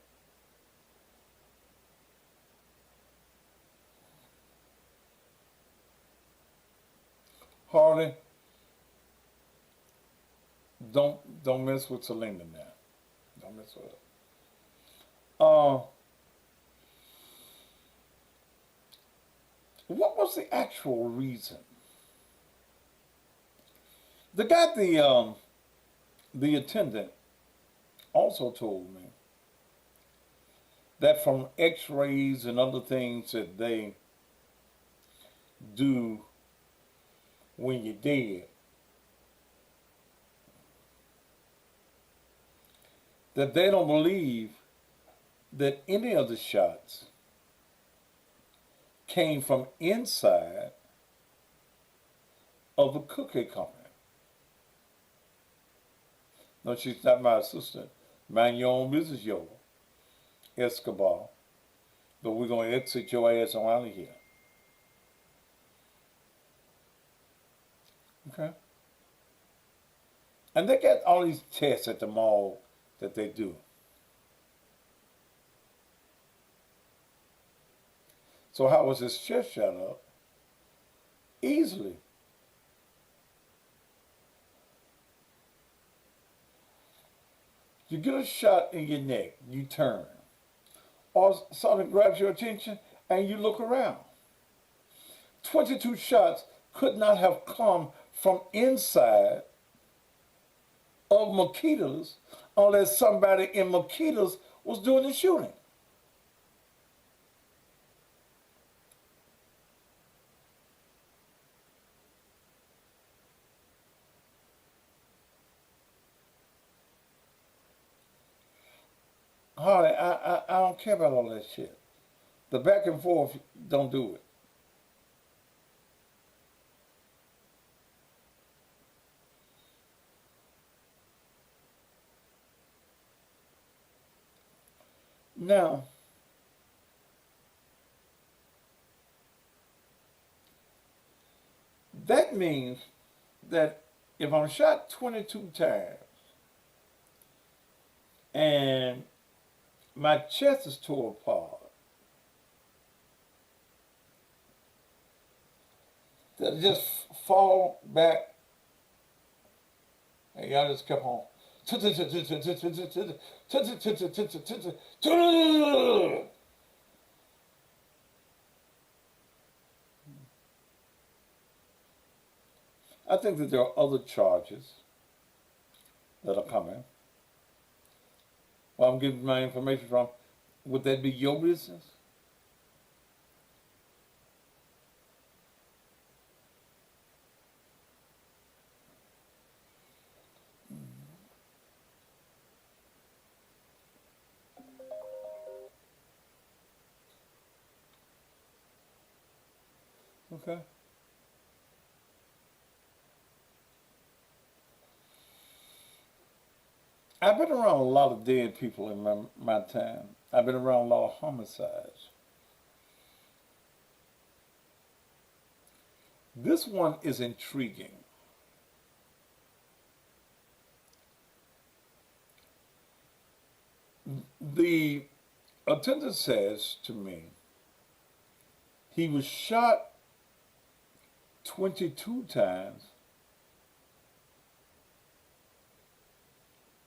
Harley? Don't mess with Selena now. Don't mess with her. What was the actual reason? The guy, the attendant, also told me that from x-rays and other things that they do when you're dead, that they don't believe that any of the shots came from inside of the cookie company. No, she's not my assistant. Mind your own business, yo, Escobar. But we're going to exit your ass on out of here. Okay? And they got all these tests at the mall that they do. So how was his chest shot up? Easily. You get a shot in your neck, you turn. Or something grabs your attention and you look around. 22 shots could not have come from inside of Makita's unless somebody in Makita's was doing the shooting. Harley, I don't care about all that shit. The back and forth don't do it. Now, that means that if I'm shot 22 times and my chest is tore apart, that I just fall back, and y'all just kept on. I think that there are other charges that are coming. Well, I'm getting my information from. Would that be your business? Okay. I've been around a lot of dead people in my time. I've been around a lot of homicides. This one is intriguing. The attendant says to me, he was shot 22 times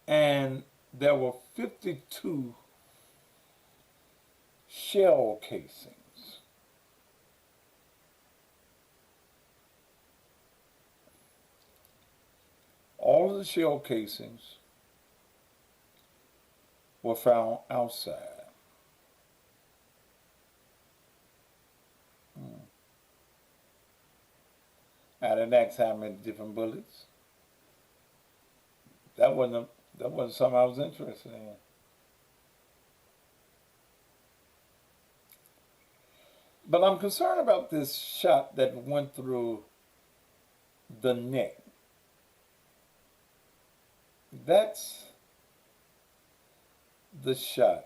and there were 52 shell casings. All of the shell casings were found outside. I didn't ask how many different bullets. That wasn't something I was interested in. But I'm concerned about this shot that went through the neck. That's the shot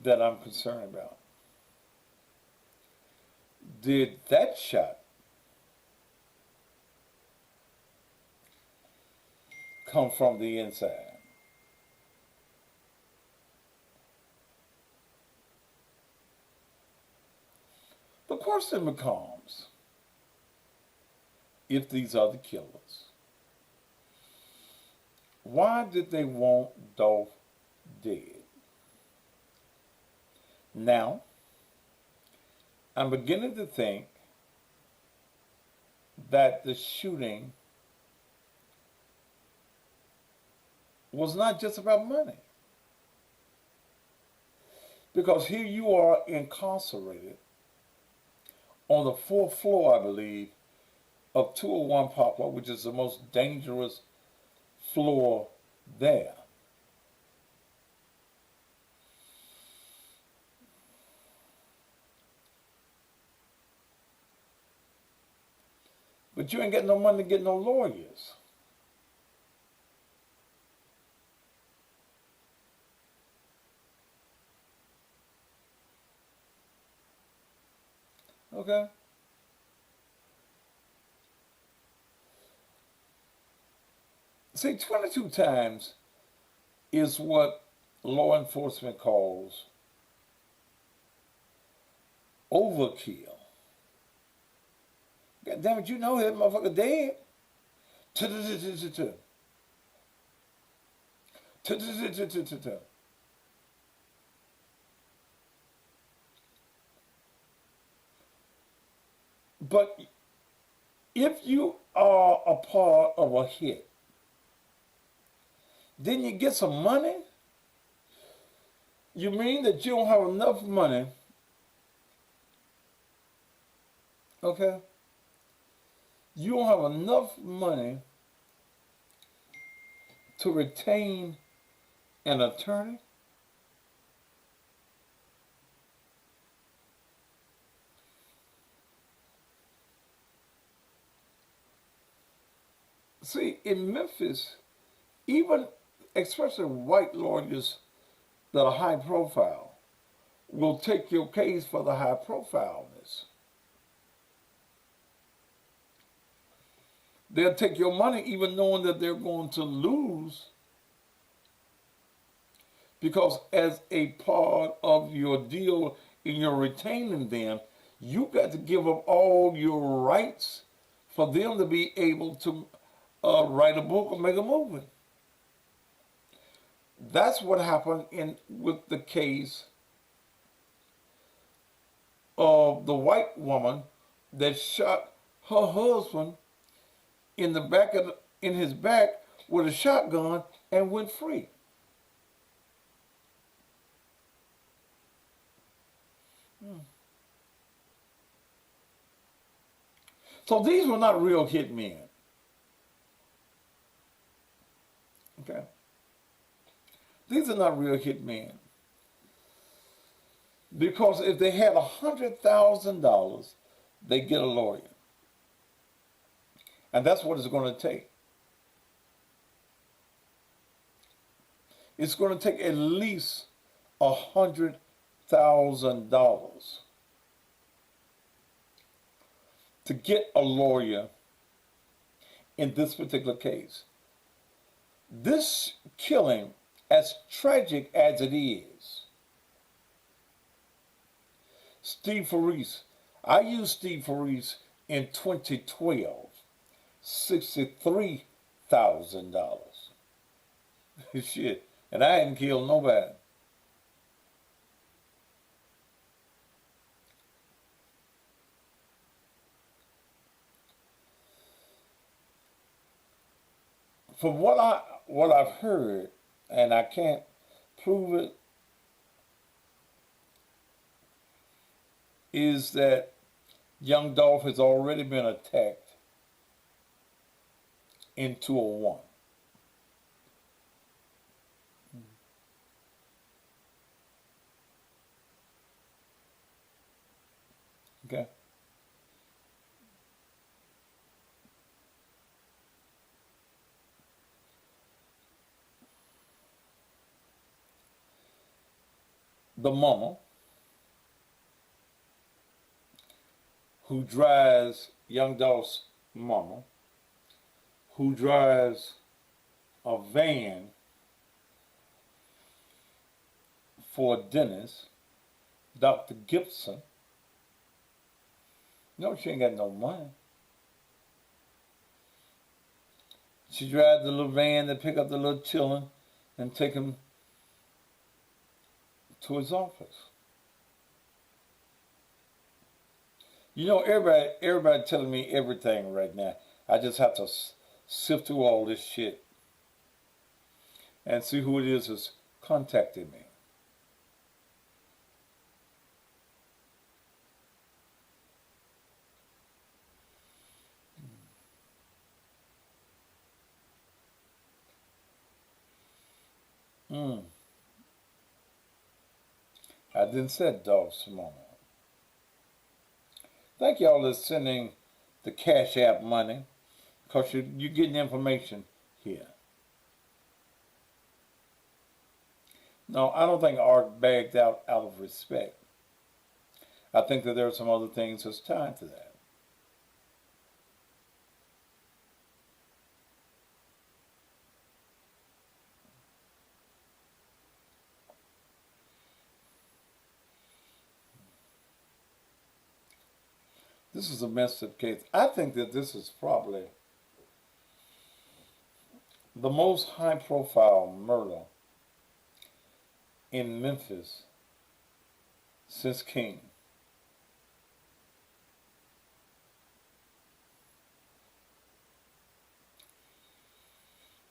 that I'm concerned about. Did that shot come from the inside? The question becomes, if these are the killers, why did they want Dolph dead? Now, I'm beginning to think that the shooting was not just about money. Because here you are incarcerated on the fourth floor, I believe, of 201 Poplar, which is the most dangerous floor there. But you ain't got no money to get no lawyers. Okay? See, 22 times is what law enforcement calls overkill. God damn it, you know that motherfucker dead. But if you are a part of a hit, then you get some money? You mean that you don't have enough money, okay? You don't have enough money to retain an attorney? See, in Memphis, even especially white lawyers that are high profile will take your case for the high profileness. They'll take your money even knowing that they're going to lose, because as a part of your deal in your retaining them, you got to give up all your rights for them to be able to write a book or make a movie. That's what happened with the case of the white woman that shot her husband in his back with a shotgun and went free. So these were not real hit men. Okay? These are not real hit men. Because if they had $100,000, they get a lawyer. And that's what it's going to take. It's going to take at least $100,000 to get a lawyer in this particular case. This killing, as tragic as it is, Steve Faris, I used Steve Faris in 2012, $63,000. Shit, and I hadn't killed nobody. From what I've heard, and I can't prove it, is that young Dolph has already been attacked in 201. Okay. The mama who drives young Dolph's mama, who drives a van for a dentist, Dr. Gibson. No, she ain't got no money. She drives the little van to pick up the little children and take them to his office. You know, everybody telling me everything right now. I just have to sift through all this shit. and see who it is that's contacted me. I didn't say Dolph Simone. Thank y'all that's sending the Cash App money, because you're getting information here. No, I don't think Art bagged out of respect. I think that there are some other things that's tied to that. This is a messed up case. I think that this is probably the most high profile murder in Memphis since King.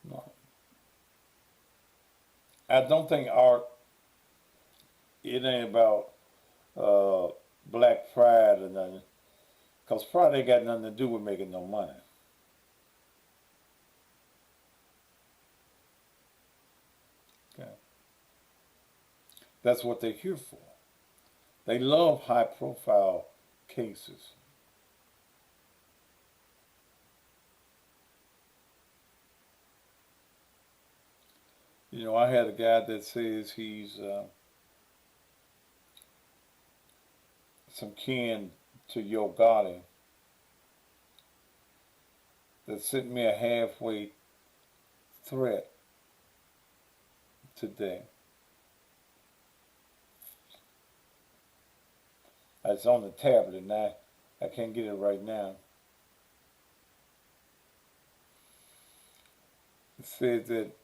No. I don't think Art, it ain't about black pride or nothing, because pride ain't got nothing to do with making no money. Okay. That's what they're here for. They love high profile cases. You know, I had a guy that says he's some kin to Yo Gotti that sent me a halfway threat today. It's on the tablet now. I can't get it right now. It says that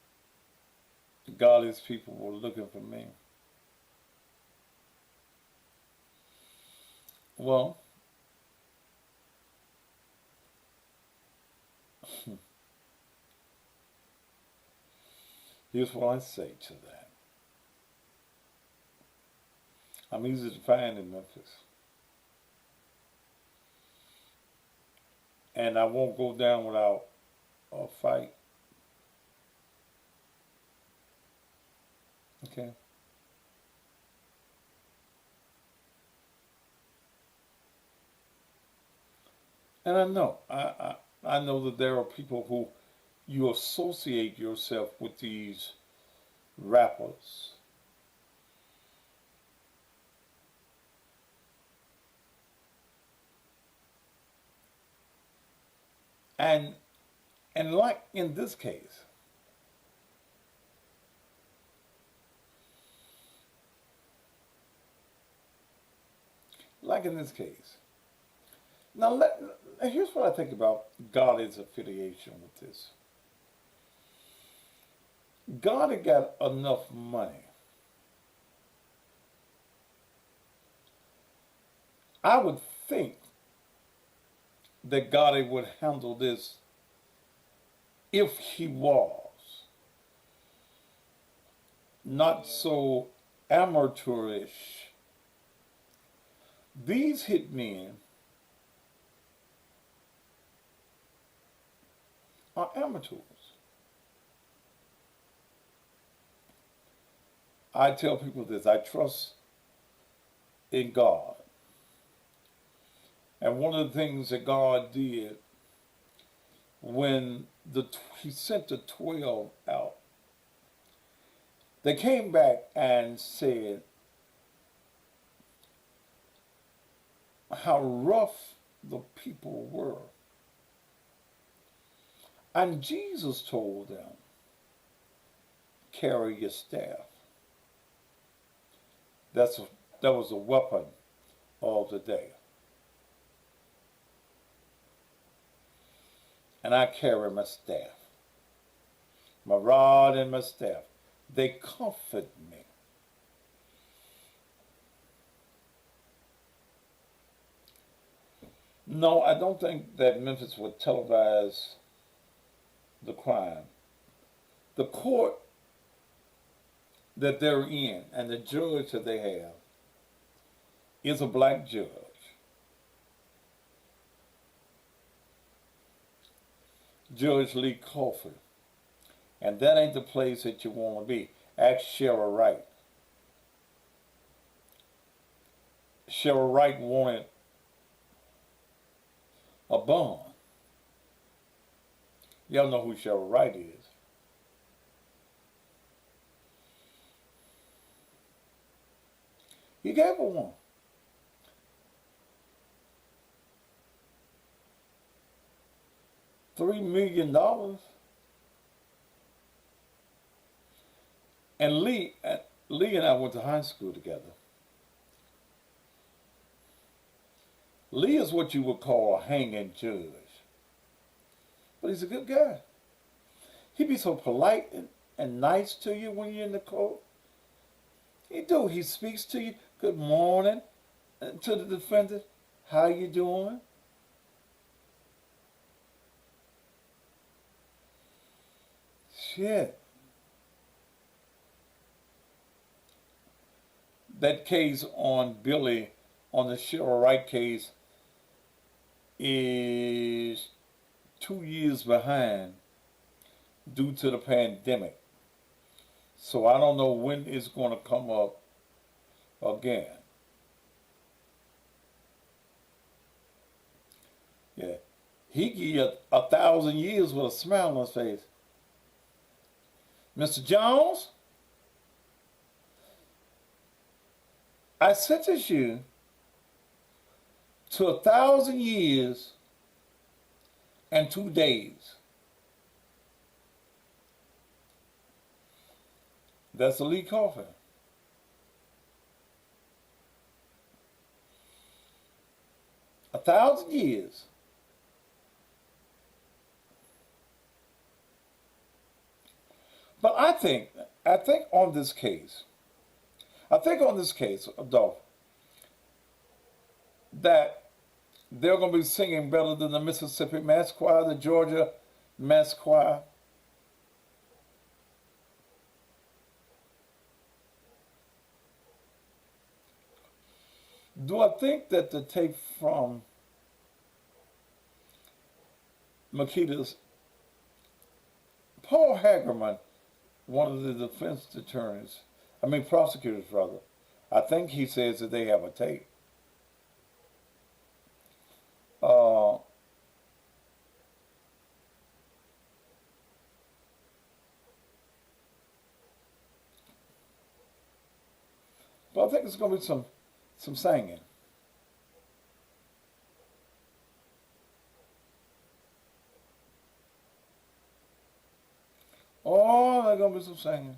Gotti's people were looking for me. Well, here's what I say to that. I'm easy to find in Memphis. And I won't go down without a fight. Okay? And I know, I know that there are people who you associate yourself with these rappers. And like in this case, now here's what I think about Gotti's affiliation with this. Gotti got enough money. I would think that Gotti would handle this if he was not so amateurish. These hitmen are amateurs. I tell people this: I trust in God. And one of the things that God did when he sent the 12 out, they came back and said how rough the people were. And Jesus told them, carry your staff. That was a weapon of the day. And I carry my staff, my rod and my staff. They comfort me. No, I don't think that Memphis would televise the crime. The court that they're in and the judge that they have is a black judge, Judge Lee Coffey, and that ain't the place that you want to be. Ask Cheryl Wright. Cheryl Wright wanted a bond. Y'all know who Cheryl Wright is. He gave her one. $3 million. And Lee and I went to high school together. Lee is what you would call a hanging judge. But he's a good guy. He be so polite and nice to you when you're in the court. He do. He speaks to you, good morning, to the defendant, how you doing? Shit. That case on Billy, on the Cheryl Wright case, is 2 years behind due to the pandemic. So I don't know when it's going to come up again. Yeah. He give you 1,000 years with a smile on his face. Mr. Jones, I sentence you to 1,000 years and 2 days. That's the Lee Coffey. A 1,000 years. But I think on this case, Dolph, that they're going to be singing better than the Mississippi Mass Choir, the Georgia Mass Choir. Do I think that the tape from Makita's, Paul Hagerman, one of the defense attorneys, prosecutors rather, I think he says that they have a tape. But I think it's going to be some singing. Oh, there's going to be some singing.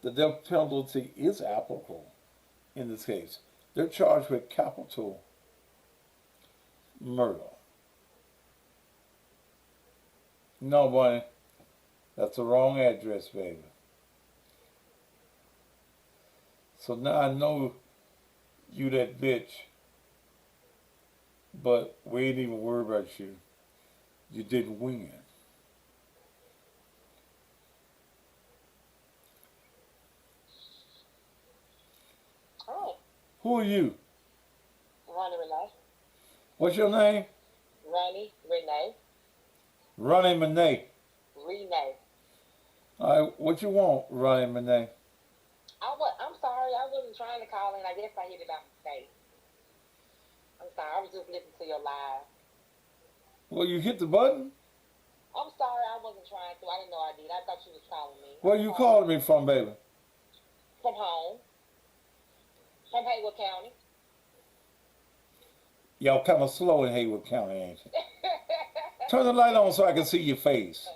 The death penalty is applicable in this case. They're charged with capital murder. No, boy, that's the wrong address, baby. So now I know you that bitch, but we ain't even worried about you. You didn't win. Oh. Who are you? Ronnie Renee. What's your name? Ronnie Renee. Ronnie Renee. Renee. All right, what you want, Ronnie Renee? I'm sorry, I wasn't trying to call in. I guess I hit it by mistake. I'm sorry, I was just listening to your live. Well, you hit the button? I'm sorry, I wasn't trying to. I didn't know I did. I thought you was calling me. Where you calling me from, baby? From home. From Haywood County. Y'all kind of slow in Haywood County, ain't you? Turn the light on so I can see your face.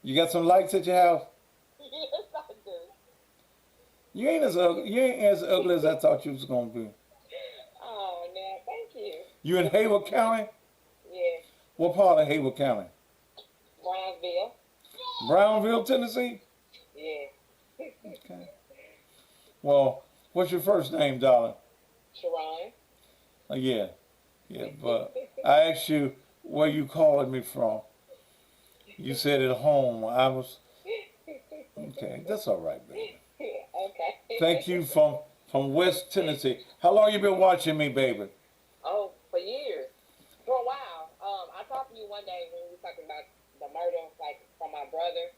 You got some lights at your house? Yes, I do. You ain't as ugly as I thought you was gonna be. Oh, man, thank you. You in Haywood County? Yeah. What part of Haywood County? Brownsville. Brownville, Tennessee? Yeah. Okay. Well, what's your first name, darling? Sharon. Yeah. Yeah, but I asked you where you calling me from. You said at home. I was okay. That's all right, baby. Okay. Thank you from West Tennessee. How long you been watching me, baby? Oh, for years. For a while. I talked to you one day when we were talking about the murder, like, from my brother.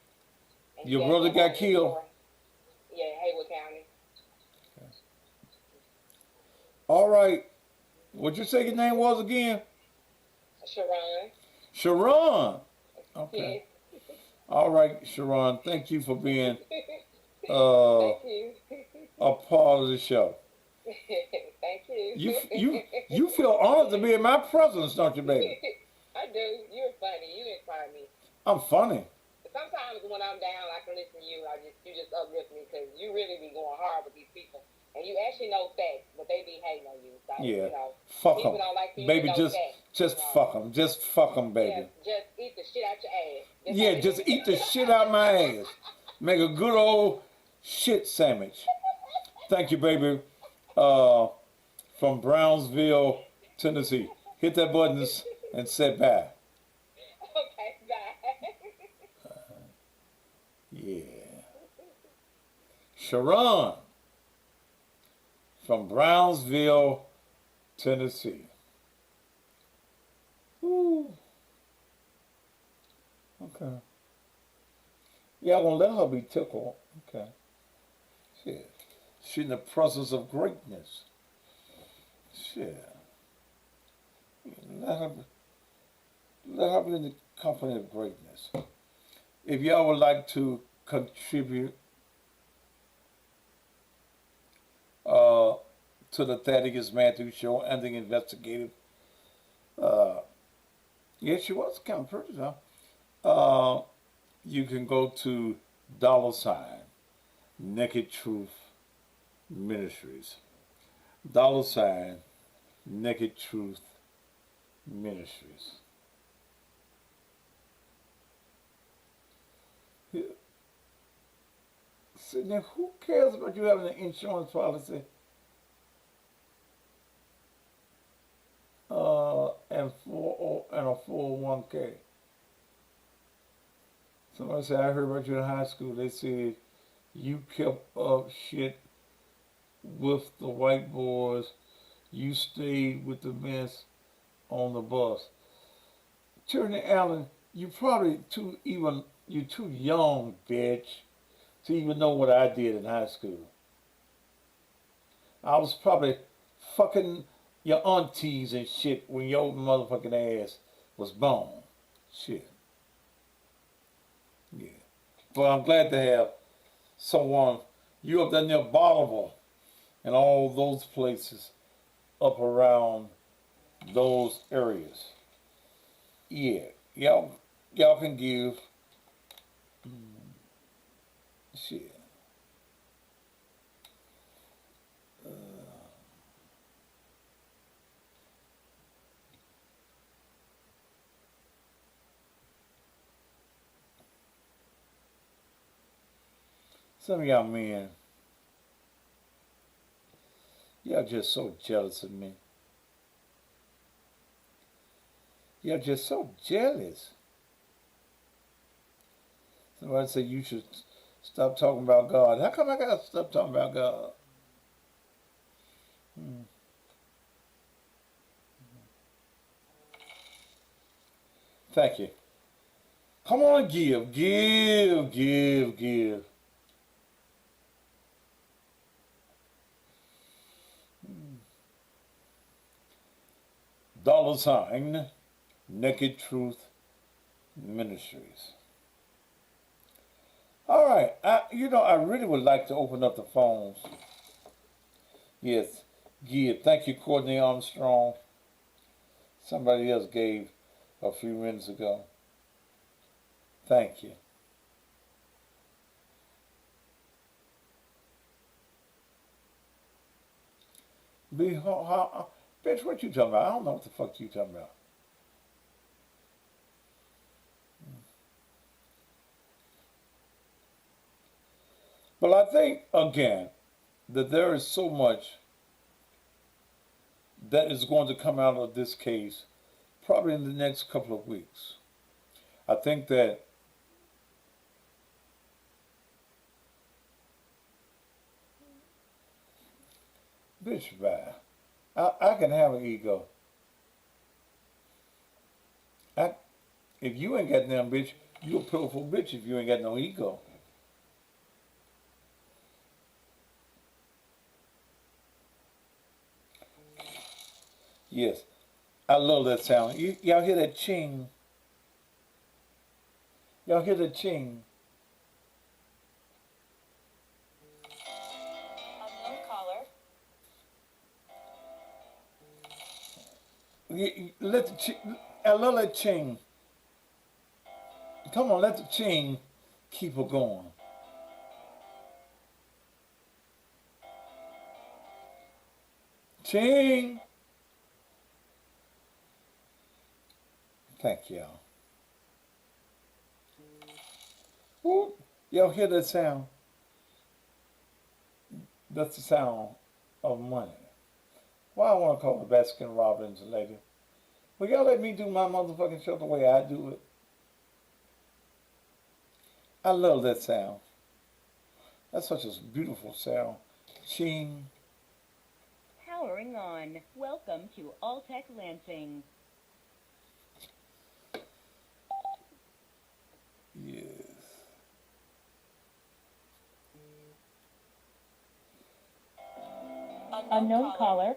And Your brother got killed? Yeah, Haywood County. All right. What'd you say your name was again? Sharon. Sharon. Okay. Yes. All right, Sharon. Thank you for being Thank you. a part of the show. Thank you. You feel honored to be in my presence, don't you, baby? I do. You're funny. You inspire me. I'm funny. Sometimes when I'm down, I can listen to you. You just uplift me because you really be going hard with these people, and you actually know facts, but they be hating on you. So, Yeah. You know, Fuck people them. don't like you Baby, to know just facts, just you know. fuck them. Just fuck them, baby. Yeah, just eat the shit out your ass. That's Yeah, all just you do. eat the shit out my ass. Make a good old shit sandwich. Thank you, baby. From Brownsville, Tennessee. Hit that button and say bye. Okay, bye. Yeah. Sharon from Brownsville, Tennessee. Ooh. Okay. Yeah, I'm gonna let her be tickled. Okay. Shit. She's in the presence of greatness. Shit. Let her be in the company of greatness. If y'all would like to contribute to the Thaddeus Matthews Show and the investigative, yeah, she was kind of pretty, huh? You can go to $ Naked Truth Ministries. $ Naked Truth Ministries. Yeah. See, now who cares about you having an insurance policy? And a 401k. Somebody said, I heard about you in high school. They said you kept up shit with the white boys. You stayed with the mess on the bus. Tierney Allen, you probably you're too young, bitch, to even know what I did in high school. I was probably fucking your aunties and shit when your motherfucking ass was born. Shit. Yeah. But I'm glad to have someone, you up there near Bolivar and all those places up around those areas. Yeah. Y'all can give. Shit. Some of y'all men, y'all just so jealous of me. Y'all just so jealous. Somebody said you should stop talking about God. How come I gotta stop talking about God? Thank you. Come on and give. $ Naked Truth Ministries. All right. I really would like to open up the phones. Yes. Give. Thank you, Courtney Armstrong. Somebody else gave a few minutes ago. Thank you. Bitch, what you talking about? I don't know what the fuck you talking about. But I think, again, that there is so much that is going to come out of this case probably in the next couple of weeks. I think that bitch, bye. I can have an ego. If you ain't got damn bitch, you a pitiful bitch if you ain't got no ego. Yes, I love that sound. Y'all hear that ching? Y'all hear that ching? Unknown caller. Let the ching. I love that ching. Come on, let the ching keep her going. Ching. Thank y'all. Whoop. Y'all hear that sound? That's the sound of money. Why I want to call it Baskin Robbins, lady? Will y'all let me do my motherfucking show the way I do it? I love that sound. That's such a beautiful sound. Ching. Powering on. Welcome to Alltech Lansing. Yes. Unknown caller.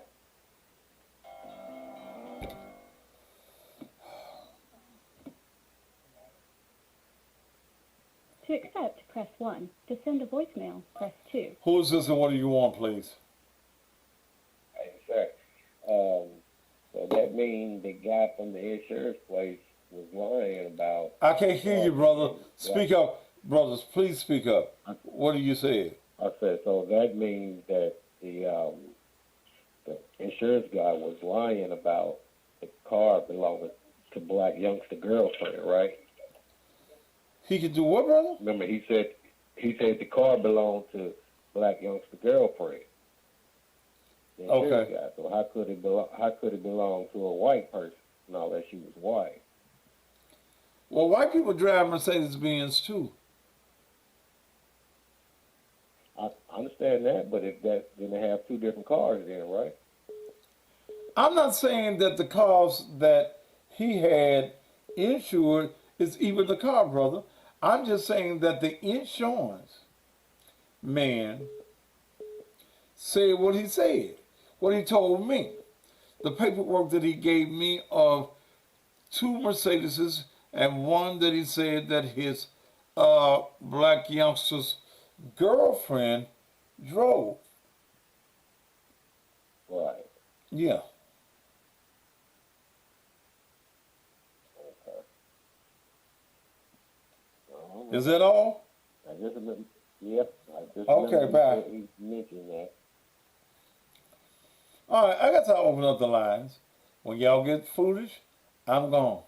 To accept, press 1. To send a voicemail, press 2. Who is this and what do you want, please? Hey, sir. So that means the guy from the insurance place was lying about. I can't hear you, brother. Speak up. Brothers, please speak up. What do you say? I said, so that means that the insurance guy was lying about the car belonging to black youngster girlfriend, right? He can do what, brother? Remember, he said the car belonged to black youngster girlfriend. The insurance guy. So how could it belong to a white person? No, that she was white. Well, white people drive Mercedes-Benz too. I understand that, but if that's then they have two different cars then, right? I'm not saying that the cars that he had insured is even the car, brother. I'm just saying that the insurance man said what he said, what he told me. The paperwork that he gave me of 2 Mercedeses and one that he said that his black youngster's girlfriend drove. Right. Yeah. Okay. Is that all? I just remember. Yep. I just Okay, remember bye. he mentioned that. All right, I got to open up the lines. When y'all get foolish, I'm gone.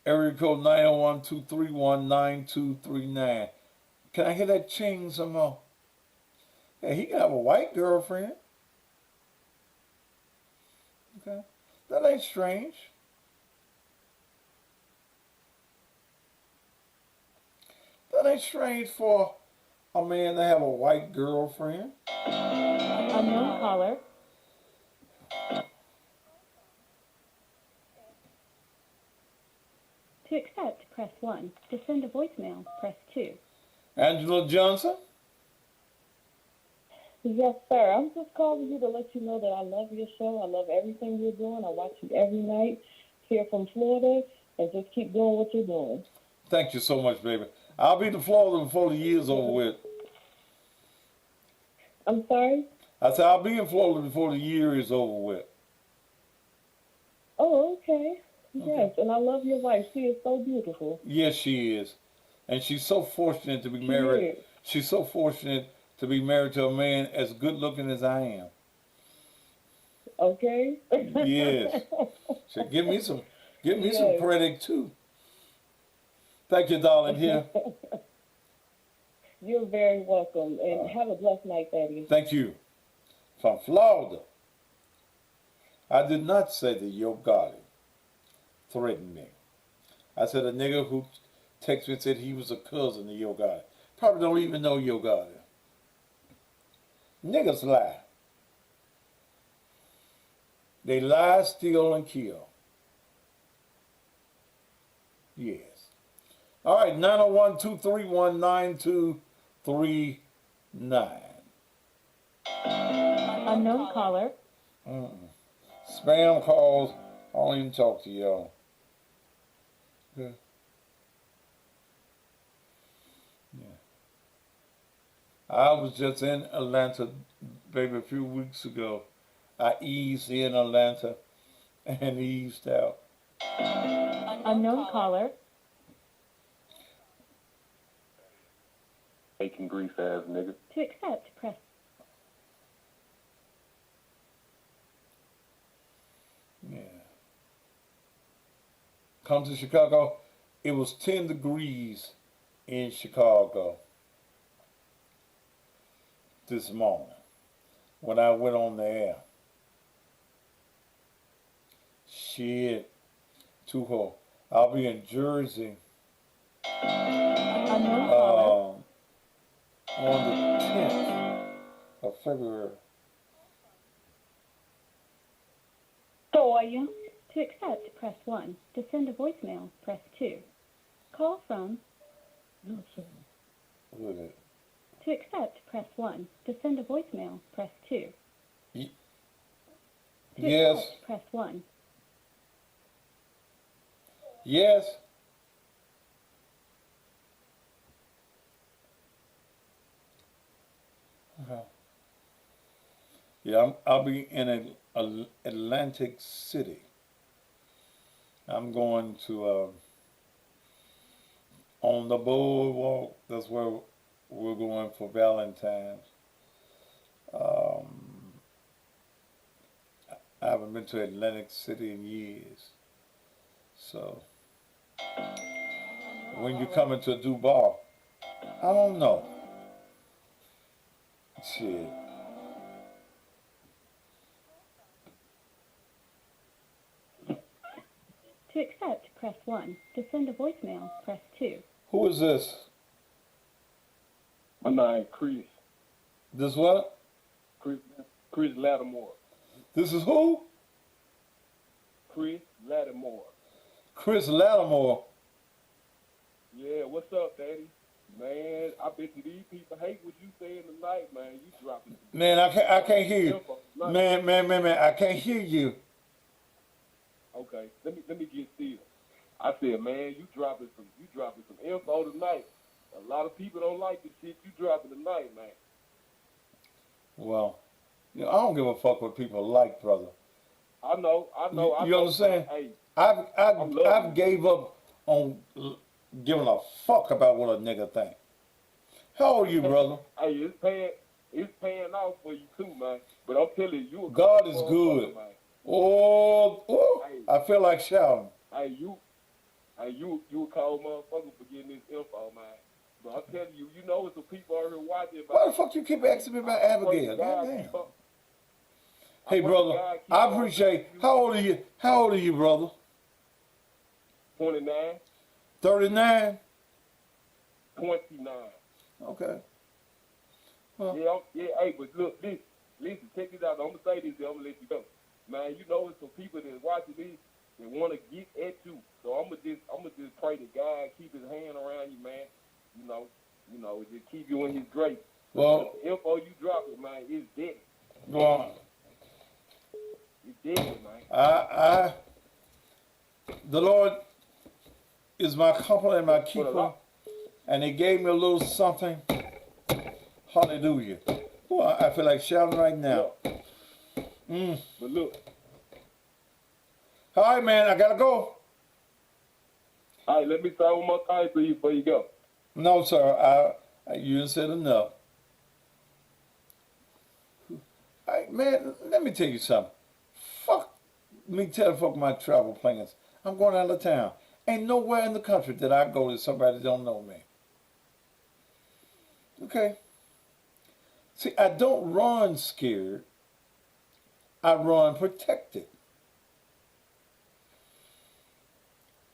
Area code 901-231-9239. Can I hear that ching some more? Hey, he can have a white girlfriend. Okay. That ain't strange. That ain't strange for a man to have a white girlfriend. Unknown caller. To accept, press 1. To send a voicemail, press 2. Angela Johnson? Yes, sir. I'm just calling you to let you know that I love your show. I love everything you're doing. I watch you every night here from Florida, and just keep doing what you're doing. Thank you so much, baby. I'll be to Florida before the year's over with. I'm sorry? I said I'll be in Florida before the year is over with. Oh, okay. Yes, and I love your wife. She is so beautiful. Yes, she is. And she's so fortunate to be She married. is. She's so fortunate to be married to a man as good looking as I am. Okay? Yes. So give me some Yes. credit too. Thank you, darling. Here. You're very welcome, and have a blessed night, Daddy. Thank you. from Florida. I did not say that Yo Gotti threatened me. I said a nigga who texted me and said he was a cousin of Yo Gotti. Probably don't even know Yo Gotti. Niggas lie. They lie, steal, and kill. Yes. All right, 901-231-9239. Unknown caller. Spam calls. I don't even talk to y'all. Yeah. I was just in Atlanta, baby, a few weeks ago. I eased in Atlanta and eased out. Unknown caller. Bacon grease ass nigga. To accept, press. Yeah. Come to Chicago. It was 10 degrees in Chicago this morning when I went on the air. Shit. Too hot. I'll be in Jersey Unknown caller. on the 10th of February. Toya. To accept, press 1. To send a voicemail, press 2. Call from. Who is it? To accept, press 1. To send a voicemail, press 2. To Yes. accept, press 1. Yes. Yeah, I'll be in Atlantic City. I'm going to on the boardwalk. That's where we're going for Valentine's. I haven't been to Atlantic City in years. So when you come into Dubai, I don't know. Shit. To accept, press 1. To send a voicemail, press 2. Who is this? My name Chris. This what? Chris Lattimore. This is who? Chris Lattimore. Chris Lattimore. Yeah, what's up, Daddy? Man, I bet you these people hate what you saying tonight, man. You dropping. Man, I can't hear you. Man, I can't hear you. Okay, let me get still. I said, man, you dropping some info tonight. A lot of people don't like the shit you dropping tonight, man. Well, you know, I don't give a fuck what people like, brother. I know. You understand? Hey, I've gave up on giving a fuck about what a nigga think. How old are you, brother? Hey, it's paying off for you too, man. But I'm telling you, God is good. Man. Oh, Hey, I feel like shouting. Hey, you a cold motherfucker for getting this info, man. But I'm telling you, you know it's some people out here watching. Why the fuck you keep asking me about Abigail? Goddamn. Hey, brother, I appreciate. How old are you? How old are you, brother? 29. 39. 29. Okay. Well, Yeah, hey, but look, listen, check this out. I'm gonna say this, I'm gonna let you go. Man, you know it's some people that watching this that wanna get at you. So I'm gonna just pray to God keep his hand around you, man. You know, just keep you in his grace. well, The info you drop it, man, is dead. well, It's dead, man. the Lord is my comfort and my keeper, and He gave me a little something. Hallelujah. Well, I feel like shouting right now. Yeah. But look. All right, man, I gotta go. All right, let me say one more thing for you before you go. No, sir, you didn't said enough. Hey, man, let me tell you something. Fuck me, tell the fuck my travel plans. I'm going out of town. Ain't nowhere in the country that I go that somebody don't know me. Okay? See, I don't run scared. I run protected.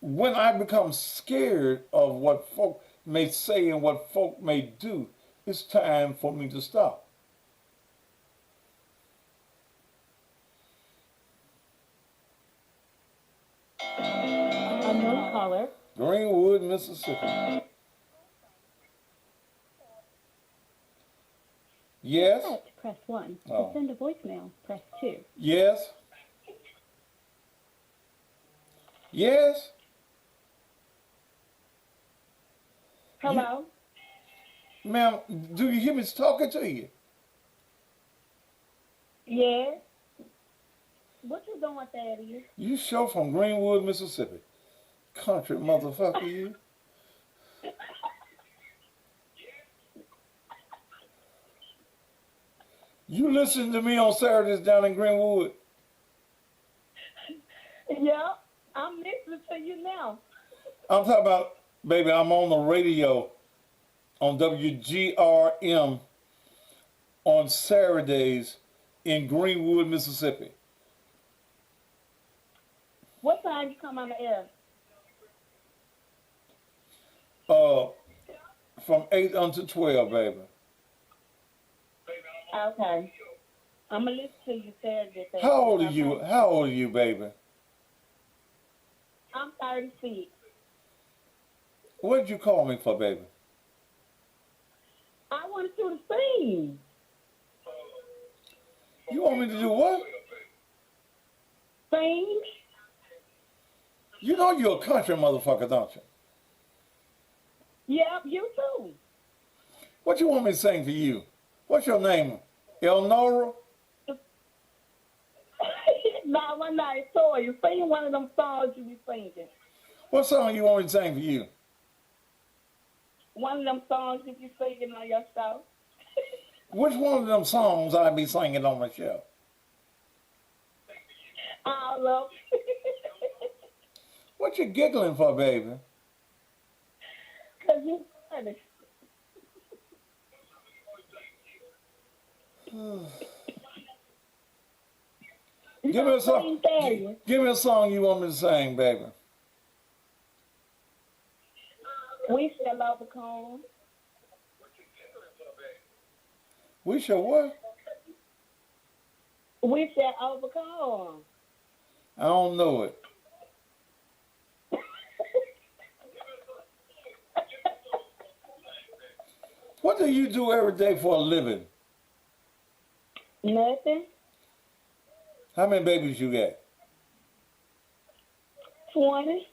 When I become scared of what folk may say and what folk may do, it's time for me to stop. Unknown caller. Greenwood, Mississippi. Yes? Press 1. Oh. To send a voicemail, press 2. Yes? Yes? Hello? Ma'am, do you hear me talking to you? Yeah. What you doing, Thaddeus? You show from Greenwood, Mississippi. Country motherfucker, you. You listen to me on Saturdays down in Greenwood. Yeah, I'm listening to you now. I'm talking about, baby, I'm on the radio on WGRM on Saturdays in Greenwood, Mississippi. What time you come on the air? From 8 until 12, baby. Okay. I'm going to listen to you Saturday. How old are you? How old are you, baby? I'm 36. What did you call me for, baby? I wanted you to sing. You want me to do what? Sing? You know you're a country motherfucker, don't you? Yep, you too. What you want me to sing for you? What's your name? Elnora? No, one night, Toya, sing one of them songs you be singing. What song you want me to sing for you? One of them songs you be singing on your show. Which one of them songs I be singing on my show? All of What you giggling for, baby? because you funny. Give me a song. Give me a song you want me to sing, baby. We shall overcome. We shall what? We shall overcome. I don't know it. What do you do every day for a living? Nothing. How many babies you got? 20.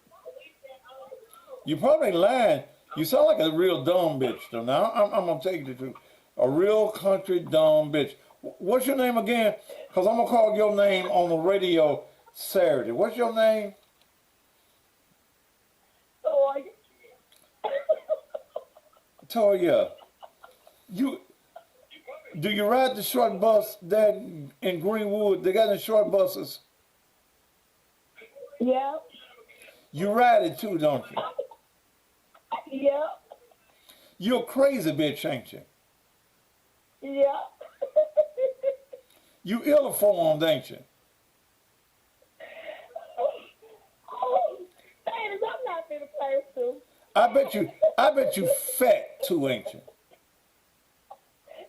You probably lying. You sound like a real dumb bitch, though. Now, I'm going to tell you the truth. A real country dumb bitch. What's your name again? Because I'm going to call your name on the radio Saturday. What's your name? Toya. Do you ride the short bus there in Greenwood? They got the short buses. Yep. You ride it too, don't you? Yep. You're a crazy bitch, ain't you? Yep. You ill-informed, ain't you? Oh, Dennis, I'm not finna play too. I bet you fat too, ain't you?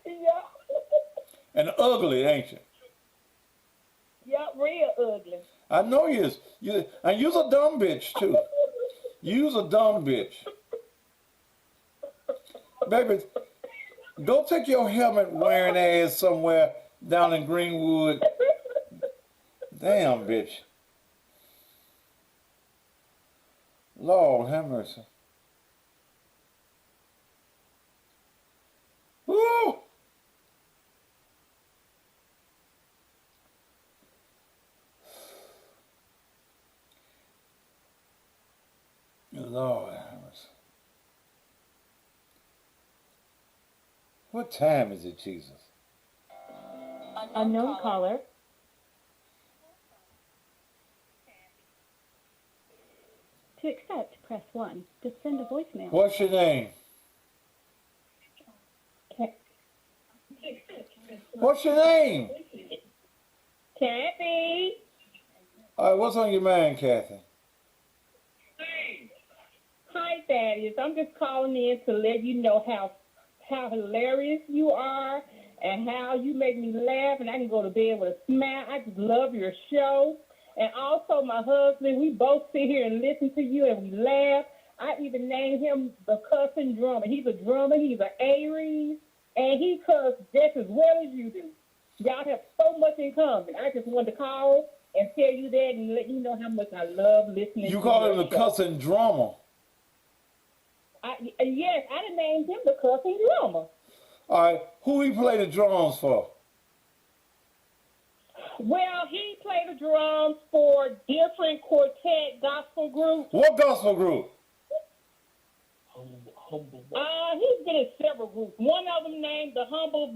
Yep. And ugly, ain't you? Yep, real ugly. I know you is. And you's a dumb bitch too. You's a dumb bitch. Baby, go take your helmet wearing ass somewhere down in Greenwood. Damn, bitch. Lord have mercy. Woo! Lord have mercy. What time is it, Jesus? Unknown caller. To accept, press 1. To send a voicemail. What's your name? What's your name? Kathy. All right, what's on your mind, Kathy? Hi, Thaddeus. I'm just calling in to let you know how hilarious you are and how you make me laugh, and I can go to bed with a smile. I just love your show. And also, my husband, we both sit here and listen to you, and we laugh. I even named him the cussing drummer. He's a drummer. He's an Aries, and he cusses just as well as you do. Y'all have so much in common. I just wanted to call and tell you that and let you know how much I love listening to You call him the show. cussing drummer. Yes, I done named him the cussing drummer. All right, who he play the drums for? Well, he played the drums for different quartet gospel groups. What gospel group? He's been in several groups. One of them named the Humble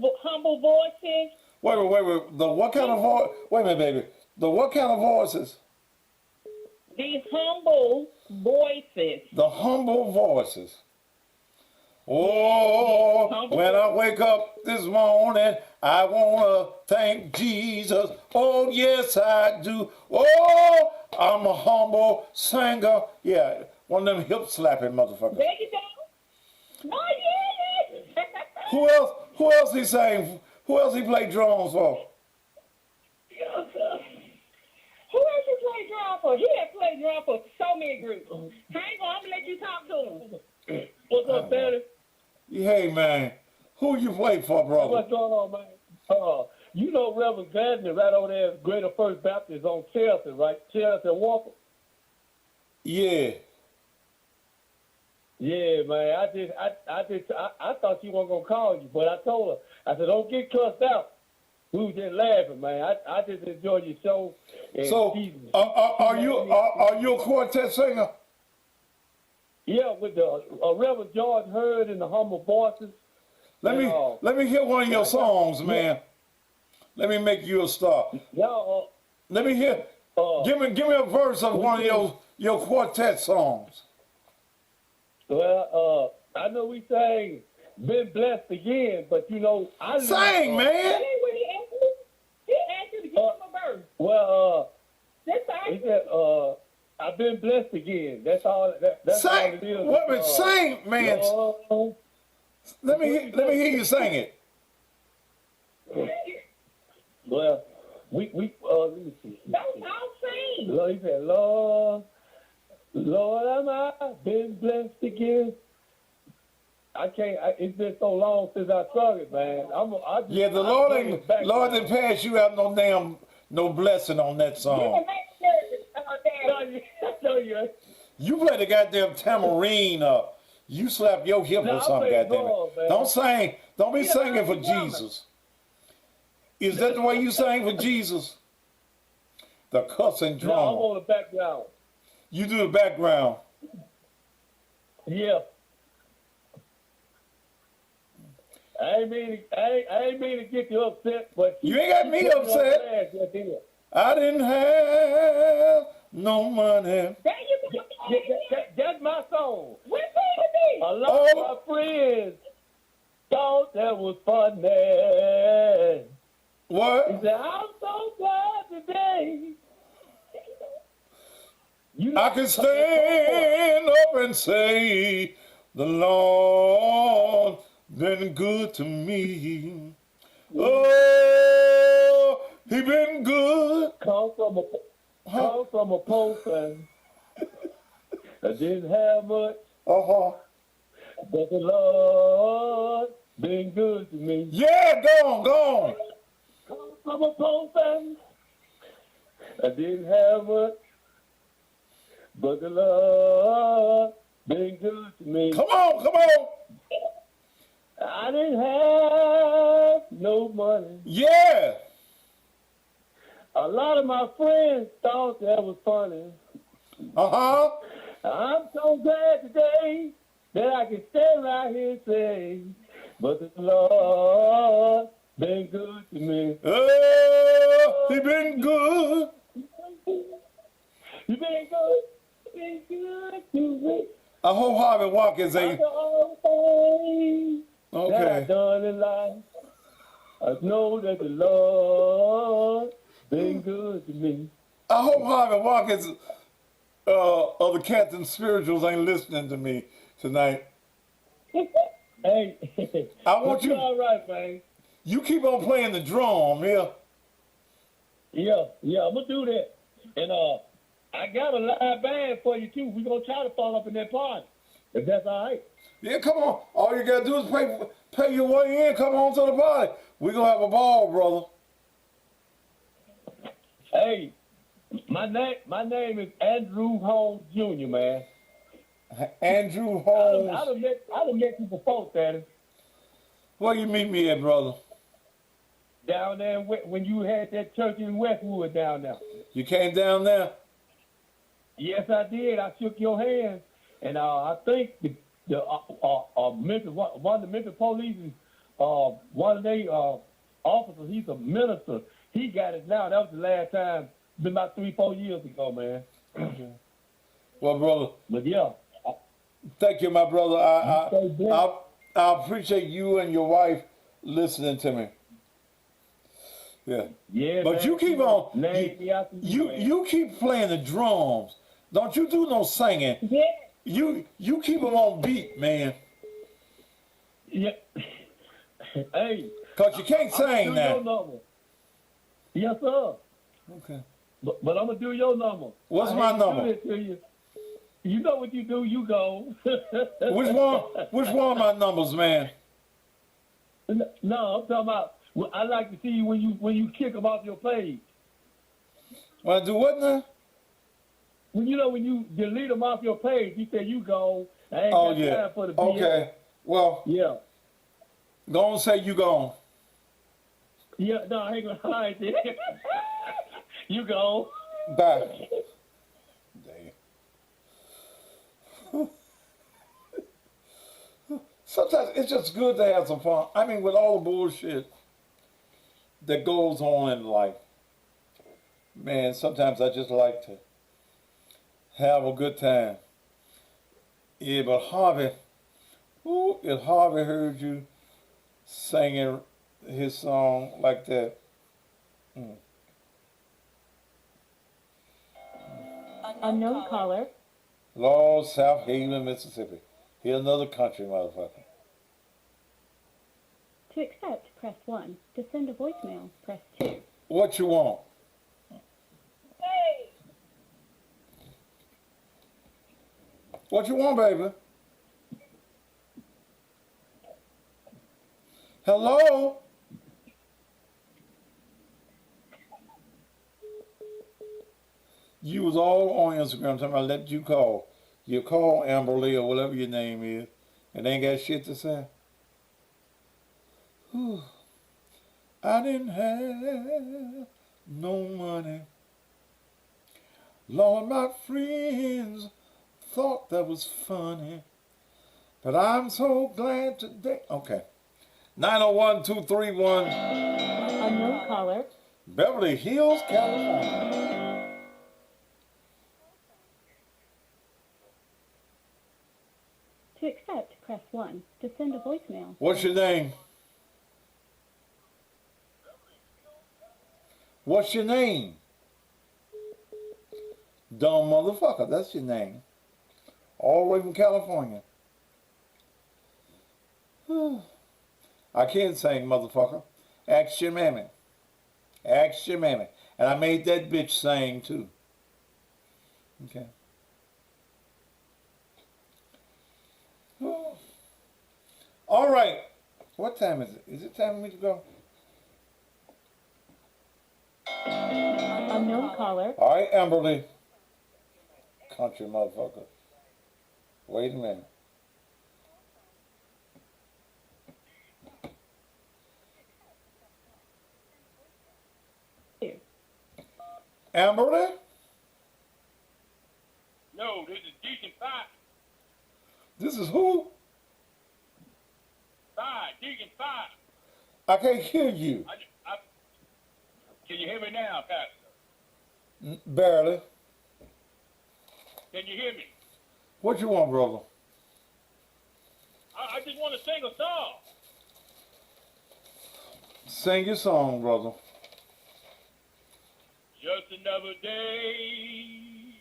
Voices. Wait. The what kind of voice? Wait a minute, baby. The what kind of voices? The Humble Voices. The humble voices. Oh, when I wake up this morning, I want to thank Jesus. Oh, yes, I do. Oh, I'm a humble singer. Yeah, one of them hip slapping motherfuckers. There you go. Oh, yeah. Who else he sang? Who else he played drums for? Who else you play drum for? He has played drum for so many groups. Hang on, I'm going to let you talk to him. What's up, Daddy? Hey, man. Who you play for, brother? What's going on, man? You know Reverend Gardner right over there at Greater First Baptist on Chelsea, right? Chelsea and Walker. Yeah. Yeah, man. I thought she wasn't gonna call you, but I told her. I said, don't get cussed out. We was just laughing, man. I just enjoyed your show. So, are you a quartet singer? Yeah, with the Reverend George Hurd and the Humble Voices. Let me hear one of your songs, man. Let me make you a star. Let me hear. Give me a verse of one of your quartet songs. Well, I know we sang "Been Blessed Again," but you know I sing, man. He asked you to give him a verse. Well, he said, I've been blessed again. That's all. That's sing. All it is. What? Sing, man. Let me hear you sing it. Well, we let me see. Don't sing. Lord, he said, Lord, am I been blessed again? I can't. It's been so long since I sung it, man. The Lord didn't pass you out no blessing on that song. You play the goddamn tambourine up. You slap your hip or something, goddamn it. Don't sing. Don't be singing for Jesus. Is that the way you sing for Jesus? The cussing drum. No, I'm on the background. You do the background. Yeah. I ain't mean to get you upset, but you ain't got me upset. I didn't have no money. That's my song. What's it? A lot of my friends thought that was funny. What? He said, I'm so glad today. I can stand up and say, the Lord been good to me. Oh, he been good. Come from a poor family. I didn't have much. But the Lord been good to me. Yeah, go on. Come from a poor family. I didn't have much. But the Lord been good to me. Come on. I didn't have no money. Yeah. A lot of my friends thought that was funny. I'm so glad today that I can stand right here and say, but the Lord been good to me. Oh, he been good. He been good. Been good to me. I hope Harvey Watkins ain't. That I done in life. I know that the Lord been good to me. I hope Harvey Watkins of the Captain Spirituals ain't listening to me tonight. Hey, I want you. All right, man. You keep on playing the drum, yeah. Yeah, I'm gonna do that. And I got a live band for you too. We're gonna try to fall up in that party, if that's all right. Yeah, come on. All you gotta do is pay your way in. Come on to the party. We're gonna have a ball, brother. Hey, my name is Andrew Holmes Jr., man. Andrew Holmes. I done met you before, Daddy. Where you meet me at, brother? Down there when you had that church in Westwood down there. You came down there? Yes, I did. I shook your hand, and I think the Memphis, one of the Memphis police, one of their officers, he's a minister. He got it now. That was the last time. Been about 3-4 years ago, man. Well, brother. But yeah. Thank you, my brother. I appreciate you and your wife listening to me. Yeah. Yeah. But man, you keep on. You keep playing the drums. Don't you do no singing. Yeah. You keep them on beat, man. Yeah. Hey. Cause you can't sing now. Yes, sir. Okay. But I'm gonna do your number. What's my number? Do this to you. You know what you do, you go. Which one of my numbers, man? No, I'm talking about. I like to see you when you kick them off your page. When I do what now? When you delete them off your page, you say you go. I ain't got time for the BS. Okay. Well. Yeah. Go on, say you gone. Yeah. No, I ain't gonna hide it. You go. Bye. Sometimes it's just good to have some fun. I mean, with all the bullshit that goes on in life, man, sometimes I just like to have a good time. Yeah, but Harvey, if Harvey heard you singing his song like that, Unknown caller. Lord, South Haven, Mississippi. Here's another country motherfucker. To accept, press 1. To send a voicemail, press 2. What you want? Hey. What you want, baby? Hello? You was all on Instagram talking about let you call. You call Amberly or whatever your name is, and they ain't got shit to say. Whew. I didn't have no money. Lord, my friends thought that was funny, but I'm so glad today. Okay. 901-231. Unknown caller. Beverly Hills, California. To accept, press 1. To send a voicemail. What's your name? What's your name? Dumb motherfucker, that's your name. All the way from California. I can't sing, motherfucker. Ask your mammy. Ask your mammy. And I made that bitch sing too. Okay. All right. What time is it? Is it time for me to go? Unknown caller. All right, Amberly. Country motherfucker. Wait a minute. Amberly? No, this is Deacon Five. This is who? Deacon Five. I can't hear you. Can you hear me now, Pastor? Barely. Can you hear me? What you want, brother? I just want to sing a song. Sing your song, brother. another day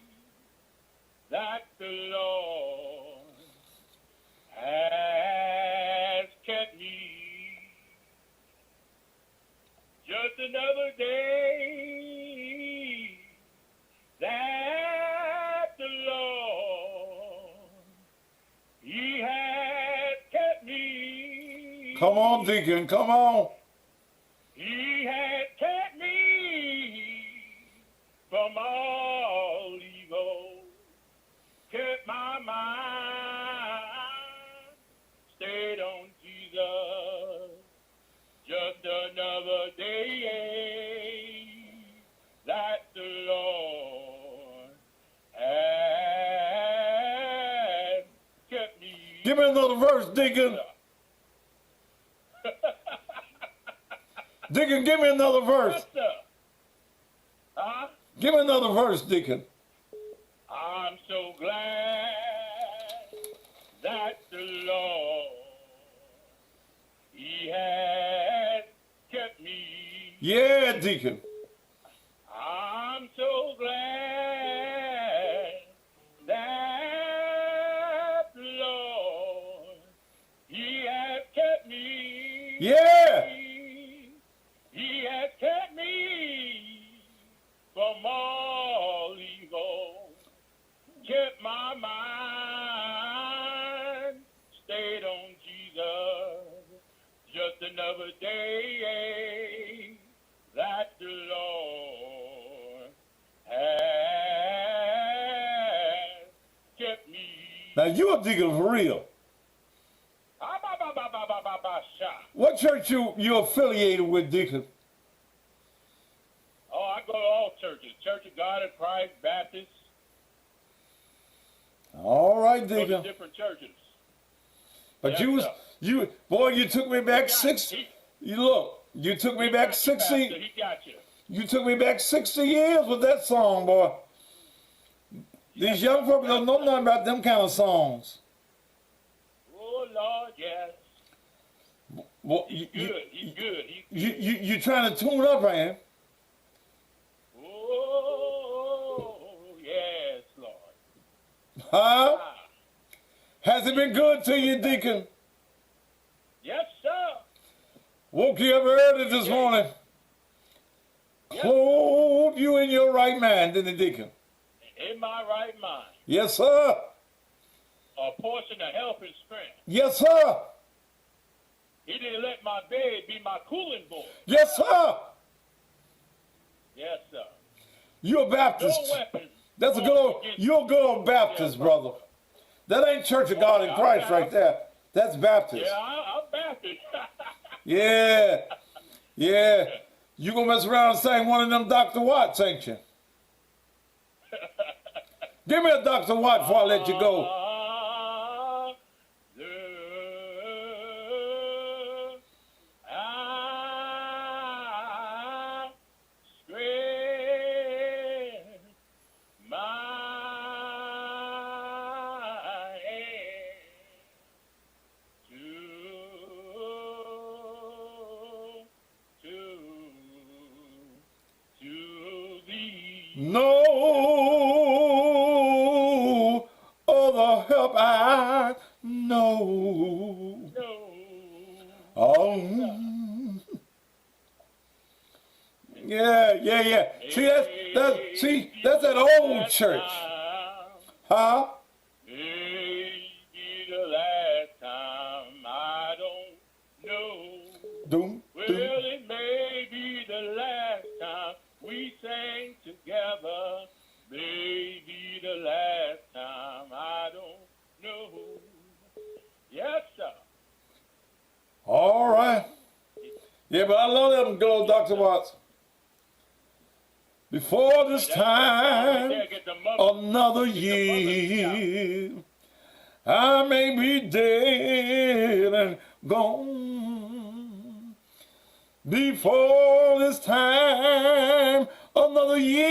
that the Lord has kept me. Just another day that the Lord, He has kept me. Come on, Deacon, come on. He has kept me from all evil, kept my mind stayed on Jesus. Just another day that the Lord has kept me. Give me another verse, Deacon. Deacon, give me another verse. Yes, sir. Huh? Give me another verse, Deacon. I'm so glad that the Lord, He has kept me. Yeah, Deacon. I'm so glad that the Lord, He has kept me. Yeah. He has kept me from all evil, kept my mind stayed on Jesus. Just another day that the Lord has kept me. Now you a deacon for real. What church you affiliated with, Deacon? Oh, I go to all churches. Church of God in Christ, Baptist. All right, Go to Deacon. different churches. But Yes, you sir. you took me back you took me back 60. He got you. You took me back 60 years with that song, boy. These young folks don't know nothing about them kind of songs. Oh, Lord, yes. Well, He's good. you trying to tune up, man. Oh, yes, Lord. Huh? Ah. Has it been good to you, Deacon? Yes, sir. Woke you up early this morning. Yes. Clothed you in your right mind, didn't it, Deacon? In my right mind. Yes, sir. A portion of health and strength. Yes, sir. He didn't let my bed be my cooling board. Yes, sir. Yes, sir. You're a Baptist. No weapon. That's a good old, you're a good old Baptist, brother. That ain't Church of God in Christ right there. That's Baptist. Yeah, I'm Baptist. Yeah. Yeah. You gonna mess around and sing one of them Dr. Watts, ain't you? Give me a Dr. Watt before I let you go. No other help I know. Oh, yeah. See, that's that old church. Huh? Maybe the last time, I don't know. Well, it may be the last time we sang together. Maybe the last time, I don't know. Yes, sir. All right. Yeah, but I love them good old Dr. Watts. Before this time, another year, I may be dead and gone. Before this time, another year,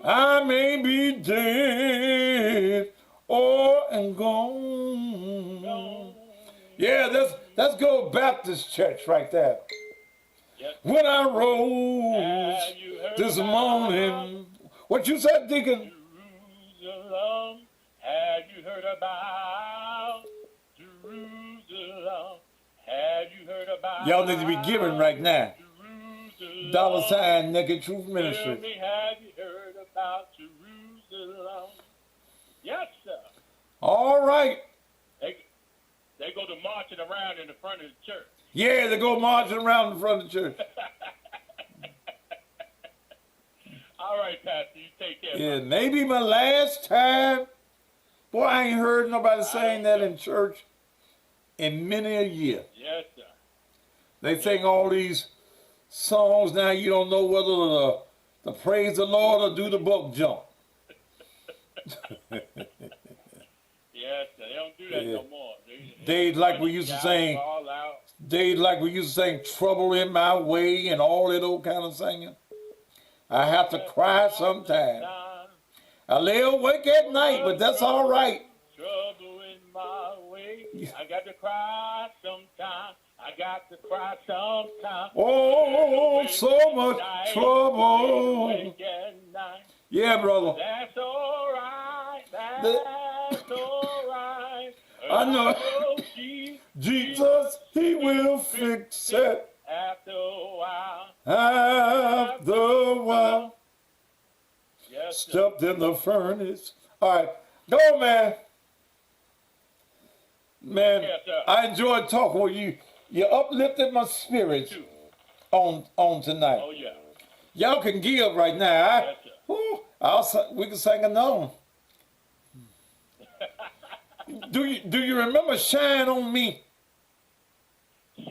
I may be dead or and gone. Yeah, that's good old Baptist church right there. Yes, when I rose Have you heard this about morning. What you said, Deacon? Jerusalem? Have you heard about Jerusalem? Have you heard about Y'all need to be giving right now. Jerusalem? $ Naked Truth Tell Ministry. me, have you heard about Jerusalem? Yes, sir. All right. They go to marching around in the front of the church. Yeah, they go marching around in front of the church. All right, Pastor, you take care. Yeah, maybe my last time. Boy, I ain't heard nobody saying that in church in many a year. Yes, sir. They sing all these songs now. You don't know whether to praise the Lord or do the buck jump. Yes, sir. They don't do that Yeah. no more. Days like we used to sing. Days like we used to sing "Trouble in My Way" and all that old kind of singing. I have to cry sometimes. I lay awake at night, but that's all right. Trouble in my way. I got to cry sometime. I got to cry sometime. Oh, so much trouble. Yeah, brother. That's all right. That's all right. I know. Jesus, he will fix it. After a while. After a while. Yes, sir. Stepped in the furnace. All right. Go, man. Man, Yes, sir. I enjoyed talking with you. You uplifted my spirits on tonight. Oh, yeah. Y'all can give right now. Yes, sir. We can sing another one. Do you remember "Shine on Me"? Shine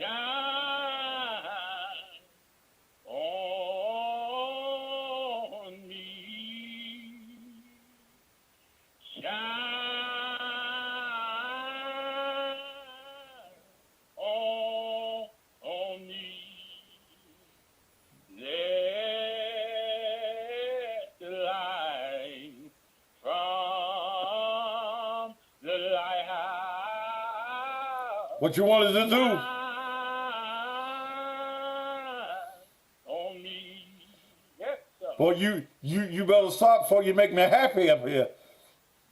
on me. Shine on me. Let the light from the lighthouse. What you wanted to do? On me. Yes, sir. Boy, you better stop before you make me happy up here.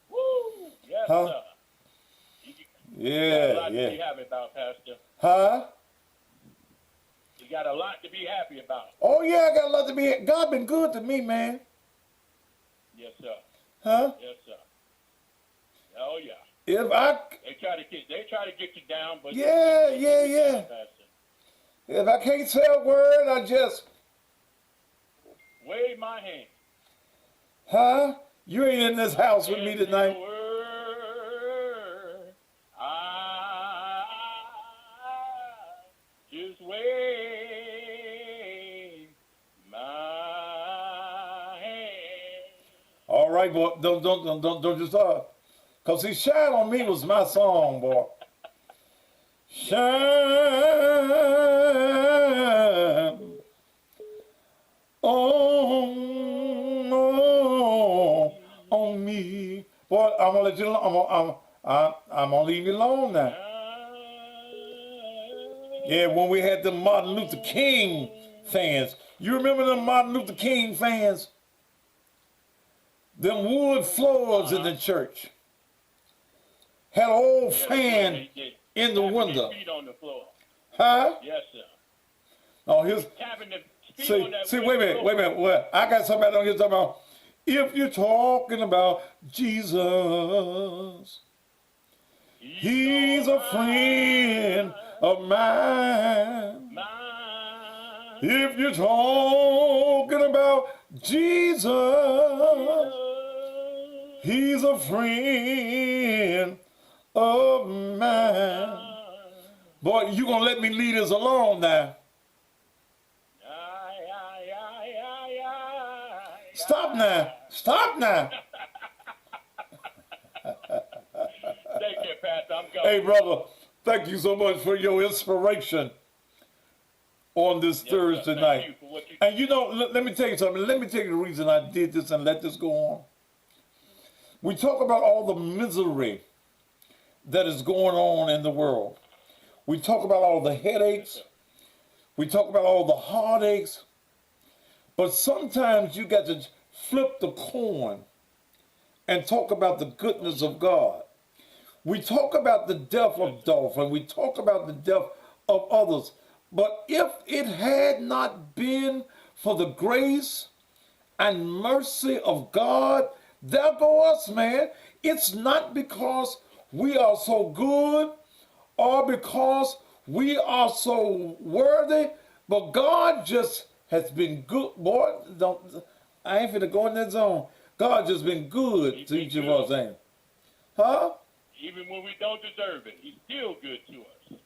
Woo! Yes, Huh? sir. You got a Yeah, lot to be yeah. happy about, Pastor. Huh? You got a lot to be happy about. Oh yeah, I got a lot to be. God been good to me, man. Yes, sir. Huh? Yes, sir. Oh yeah. If I They try to get you down, but yeah. Pastor. If I can't say a word, I just Wave my hand. huh? You ain't in this house with me tonight. Word. I just wave my hand. All right, boy. Don't you start. Cause see, "Shine on Me" was my song, boy. Shine on me, boy. I'm gonna let you. I'm gonna leave you alone now. Yeah, when we had the Martin Luther King fans, you remember them Martin Luther King fans? Them wood floors in the church had an old fan in the window. Feet on the floor. Huh? Yes, sir. Oh, here's Tapping the feet see. on that See, wood wait a minute. floor. Well, I got somebody on here talking about if you're talking about Jesus, he's a friend of mine. If you're talking about Jesus, he's a friend of mine. Boy, you gonna let me leave this alone now? Stop now. Stop now. Take care, Pastor. I'm going. Hey, brother, thank you so much for your inspiration on this Thursday Thank night. you for what you- And you know, let me tell you something. Let me tell you the reason I did this and let this go on. We talk about all the misery that is going on in the world. We talk about all the headaches. We talk about all the heartaches. But sometimes you got to flip the coin and talk about the goodness of God. We talk about the death of Dolph and we talk about the death of others. But if it had not been for the grace and mercy of God, there go us, man. It's not because we are so good or because we are so worthy, but God just has been good. Boy, I ain't finna go in that zone. God just been good to each of us, ain't he? Huh? Even when we don't deserve it, he's still good to us.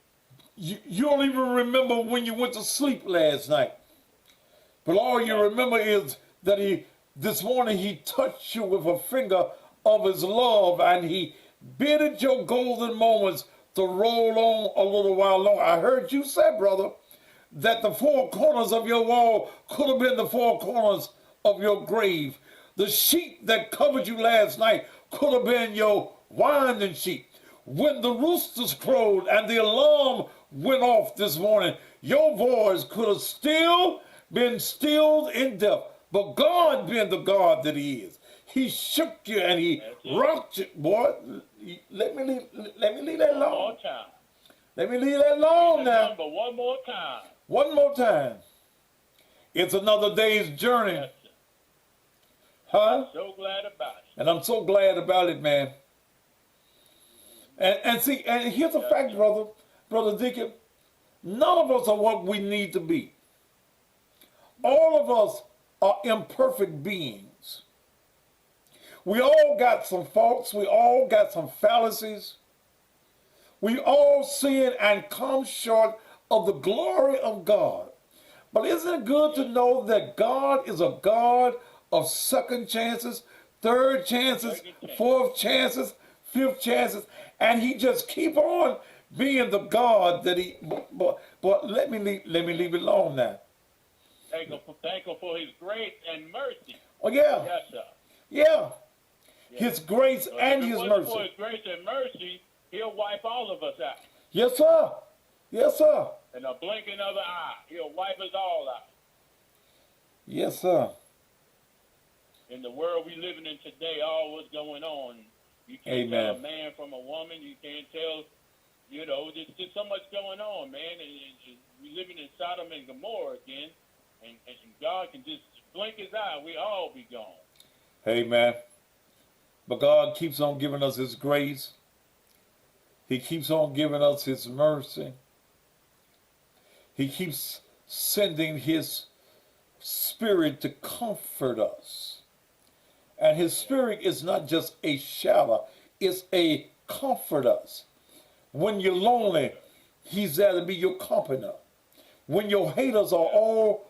You don't even remember when you went to sleep last night. But all you remember is that this morning he touched you with a finger of his love and he bidded your golden moments to roll on a little while longer. I heard you say, brother, that the four corners of your wall could have been the four corners of your grave. The sheet that covered you last night could have been your winding sheet. When the roosters crowed and the alarm went off this morning, your voice could have still been stilled in death. But God, being the God that he is, he shook you and he rocked you. Boy, let me leave that alone. One more time. Let me leave that alone now. Remember, one more time. One more time. It's another day's journey. Yes, Huh? I'm so glad about it. And I'm so glad about it, man. And see, and here's the fact, Brother Deacon, none of us are what we need to be. All of us are imperfect beings. We all got some faults. We all got some fallacies. We all sin and come short of the glory of God. But isn't it good to know that God is a God of second chances, third chances, fourth chances, fifth chances, and he just keep on being the God that he. But let me leave it alone now. Thankful for his grace and mercy. Oh yeah. Yes, sir. Yeah. His grace and his mercy. For his grace and mercy, he'll wipe all of us out. Yes, sir. Yes, sir. In a blinking of an eye, he'll wipe us all out. Yes, sir. In the world we living in today, all what's going on, you can't tell a man from a woman. You can't tell, there's just so much going on, man. And we living in Sodom and Gomorrah again, and God can just blink his eye, we all be gone. Amen. But God keeps on giving us his grace. He keeps on giving us his mercy. He keeps sending his spirit to comfort us. And his spirit is not just a shower, it's a comfort us. When you're lonely, he's there to be your comforter. When your haters are all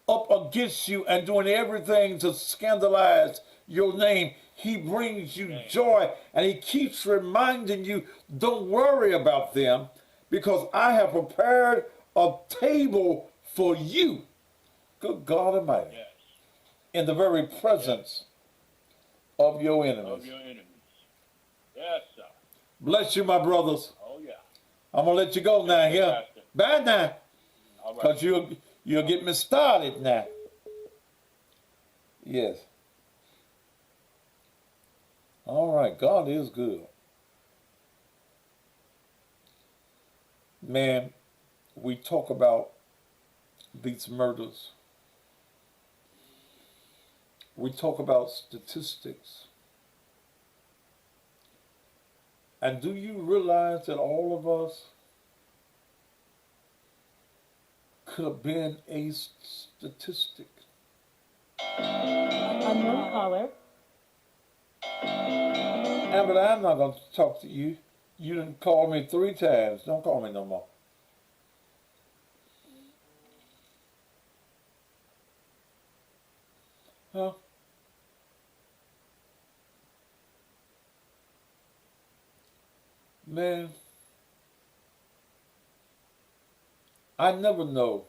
up against you and doing everything to scandalize your name, he brings you joy and he keeps reminding you, don't worry about them because I have prepared a table for you. Good God Almighty. Yes. In the very presence of your enemies. Yes, sir. Bless you, my brothers. Oh, yeah. I'm going to let you go now here. Bye now. Because you'll get me started now. Yes. All right. God is good. Man, we talk about these murders. We talk about statistics. And do you realize that all of us could have been a statistic? Unknown caller. Amber, I'm not going to talk to you. You didn't call me 3 times. Don't call me no more. Huh? Man, I never know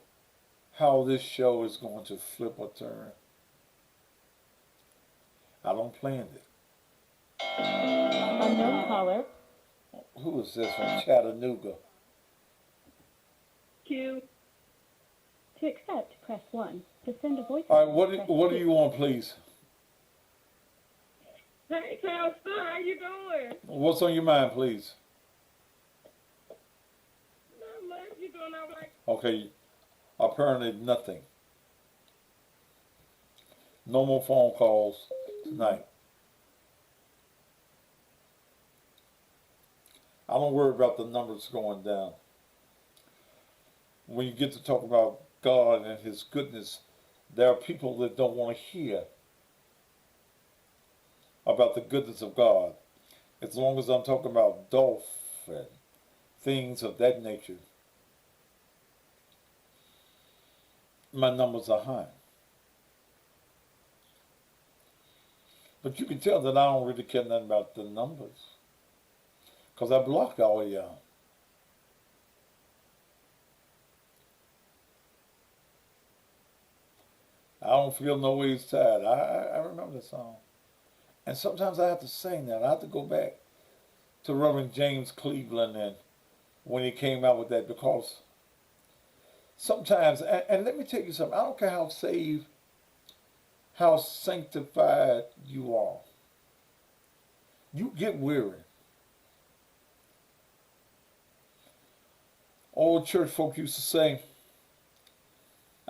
how this show is going to flip or turn. I don't plan it. Unknown caller. Who is this from Chattanooga? Q. To accept, press 1. To send a voicemail, All right, press what do 2. you want, please? Hey, Pastor, how you doing? What's on your mind, please? Not much. You doing all right? Okay, apparently nothing. No more phone calls tonight. I don't worry about the numbers going down. When you get to talk about God and His goodness, there are people that don't want to hear about the goodness of God. As long as I'm talking about Dolph and things of that nature, my numbers are high. But you can tell that I don't really care nothing about the numbers, because I blocked all of y'all. I don't feel no ways tired. I remember the song. And sometimes I have to sing that. I have to go back to Reverend James Cleveland and when he came out with that, because sometimes, and let me tell you something, I don't care how saved, how sanctified you are. You get weary. Old church folk used to say,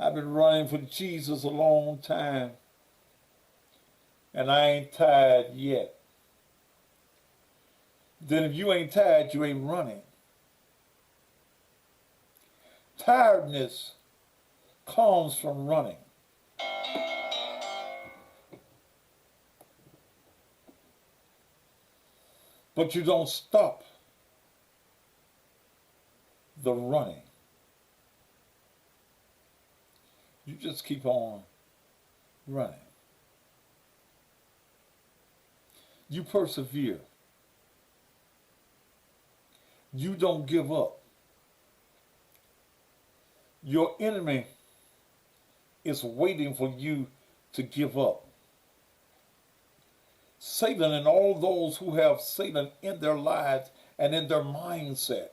I've been running for Jesus a long time, and I ain't tired yet. Then if you ain't tired, you ain't running. Tiredness comes from running. But you don't stop the running. You just keep on running. You persevere. You don't give up. Your enemy is waiting for you to give up. Satan and all those who have Satan in their lives and in their mindset,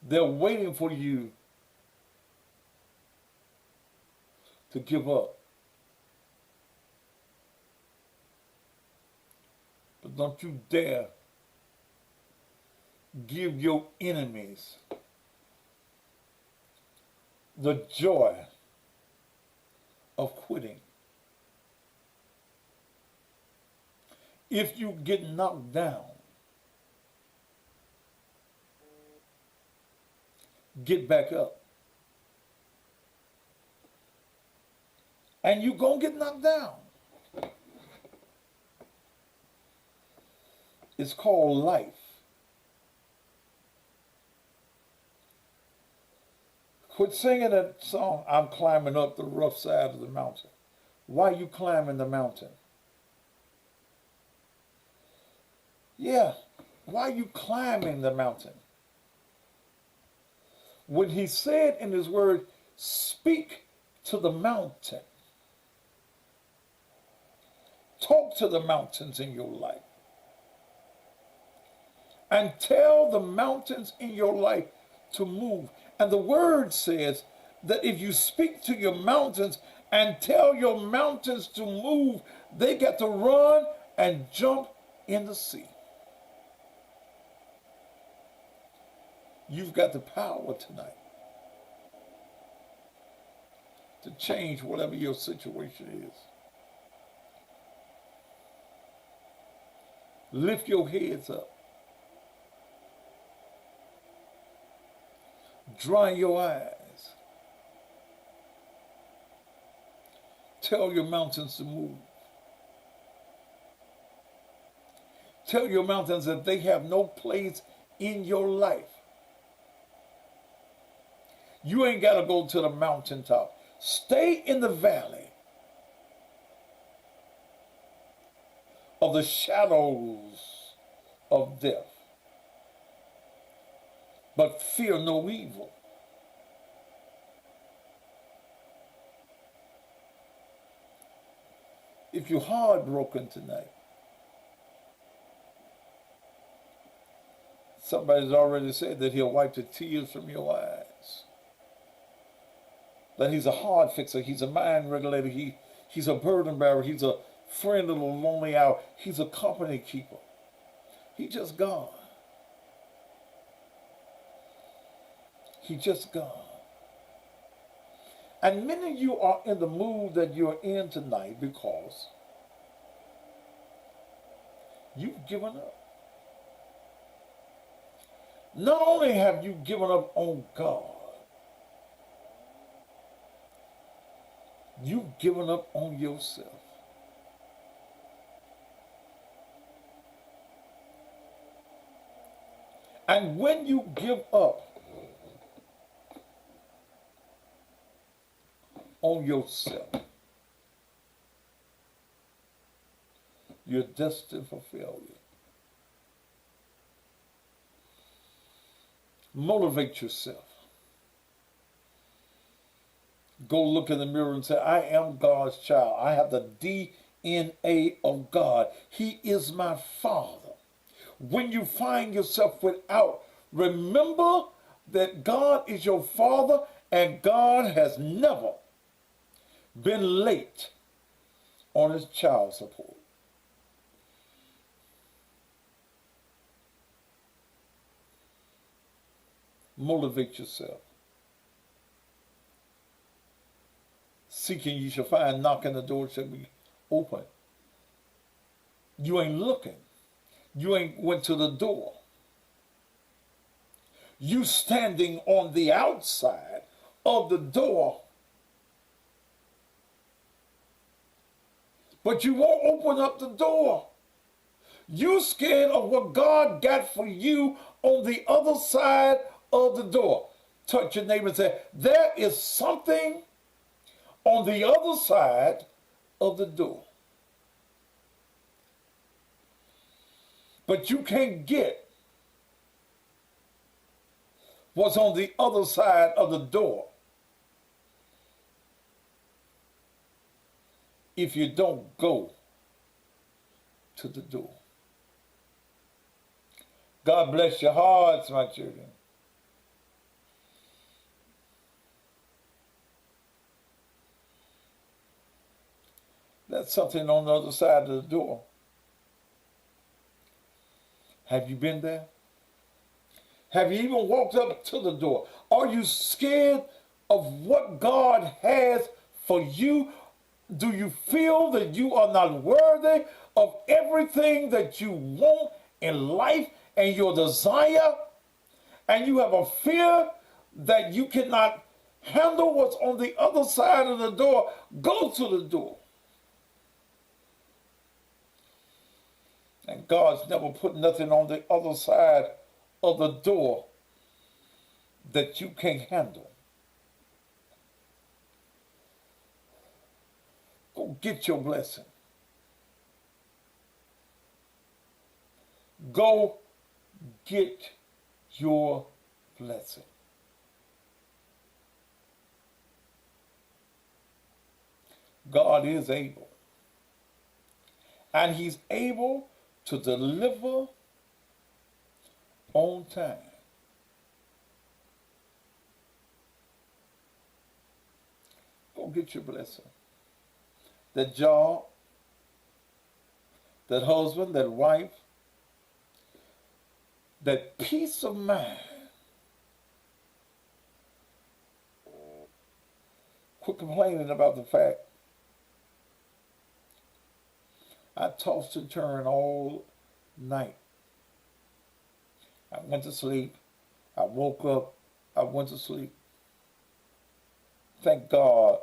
they're waiting for you to give up. But don't you dare give your enemies the joy of quitting. If you get knocked down, get back up. And you're going to get knocked down. It's called life. Quit singing that song, I'm climbing up the rough side of the mountain. Why are you climbing the mountain? Yeah, why are you climbing the mountain? When he said in his word, speak to the mountain. Talk to the mountains in your life. And tell the mountains in your life to move. And the word says that if you speak to your mountains and tell your mountains to move, they got to run and jump in the sea. You've got the power tonight to change whatever your situation is. Lift your heads up. Dry your eyes. Tell your mountains to move. Tell your mountains that they have no place in your life. You ain't got to go to the mountaintop. Stay in the valley of the shadows of death. But fear no evil. If you're heartbroken tonight, Somebody's already said that he'll wipe the tears from your eyes. That he's a heart fixer. He's a mind regulator. He's a burden bearer. He's a friend of the lonely hour. He's a company keeper. He's just God. He's just God. And many of you are in the mood that you're in tonight because you've given up. Not only have you given up on God, you've given up on yourself. And when you give up on yourself, you're destined for failure. Motivate yourself. Go look in the mirror and say, I am God's child. I have the DNA of God. He is my Father. When you find yourself without, remember that God is your Father and God has never been late on his child support. Motivate yourself. Seeking you shall find, knocking the door shall be open. You ain't looking. You ain't went to the door. You standing on the outside of the door, but you won't open up the door. You scared of what God got for you on the other side of the door. Touch your neighbor and say, there is something on the other side of the door. But you can't get what's on the other side of the door if you don't go to the door. God bless your hearts, my children. That's something on the other side of the door. Have you been there? Have you even walked up to the door? Are you scared of what God has for you? Do you feel that you are not worthy of everything that you want in life and your desire? And you have a fear that you cannot handle what's on the other side of the door? Go to the door. And God's never put nothing on the other side of the door that you can't handle. Go get your blessing. Go get your blessing. God is able. And he's able to deliver on time. Go get your blessing. That job, that husband, that wife, that peace of mind. Quit complaining about the fact I tossed and turned all night. I went to sleep. I woke up. I went to sleep. Thank God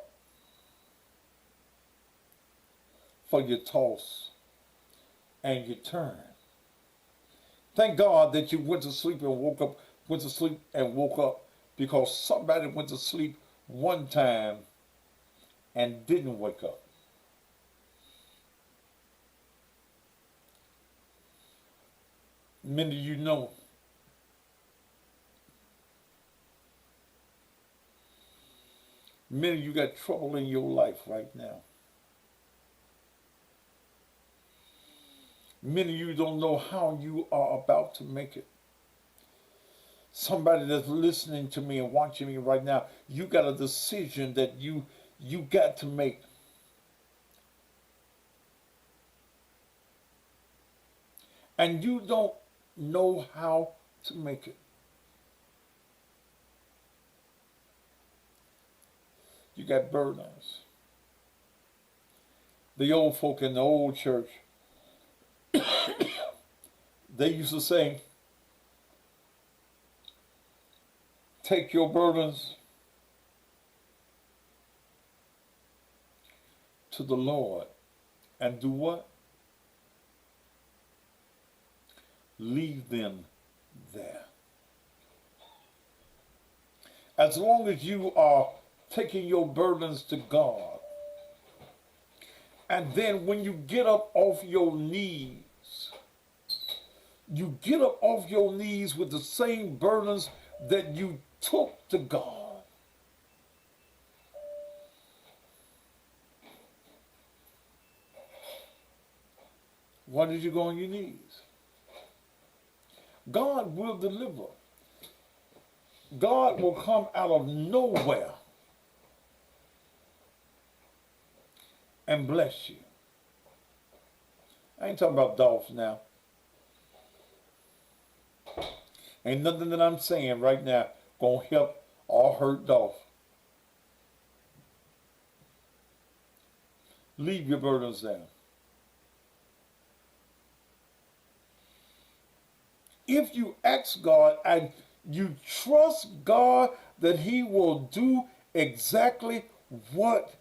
for your toss and your turn. Thank God that you went to sleep and woke up, went to sleep and woke up, because somebody went to sleep one time and didn't wake up. Many of you know many of you got trouble in your life right now. Many of you don't know how you are about to make it. somebody that's listening to me and watching me right now, you got a decision that you got to make. And you don't know how to make it. You got burdens. The old folk in the old church, they used to say, take your burdens to the Lord and do what? Leave them there. As long as you are taking your burdens to God, and then when you get up off your knees, you get up off your knees with the same burdens that you took to God. Why did you go on your knees? God will deliver. God will come out of nowhere and bless you. I ain't talking about Dolph now. Ain't nothing that I'm saying right now gonna help or hurt Dolph. Leave your burdens there. If you ask God and you trust God that He will do exactly what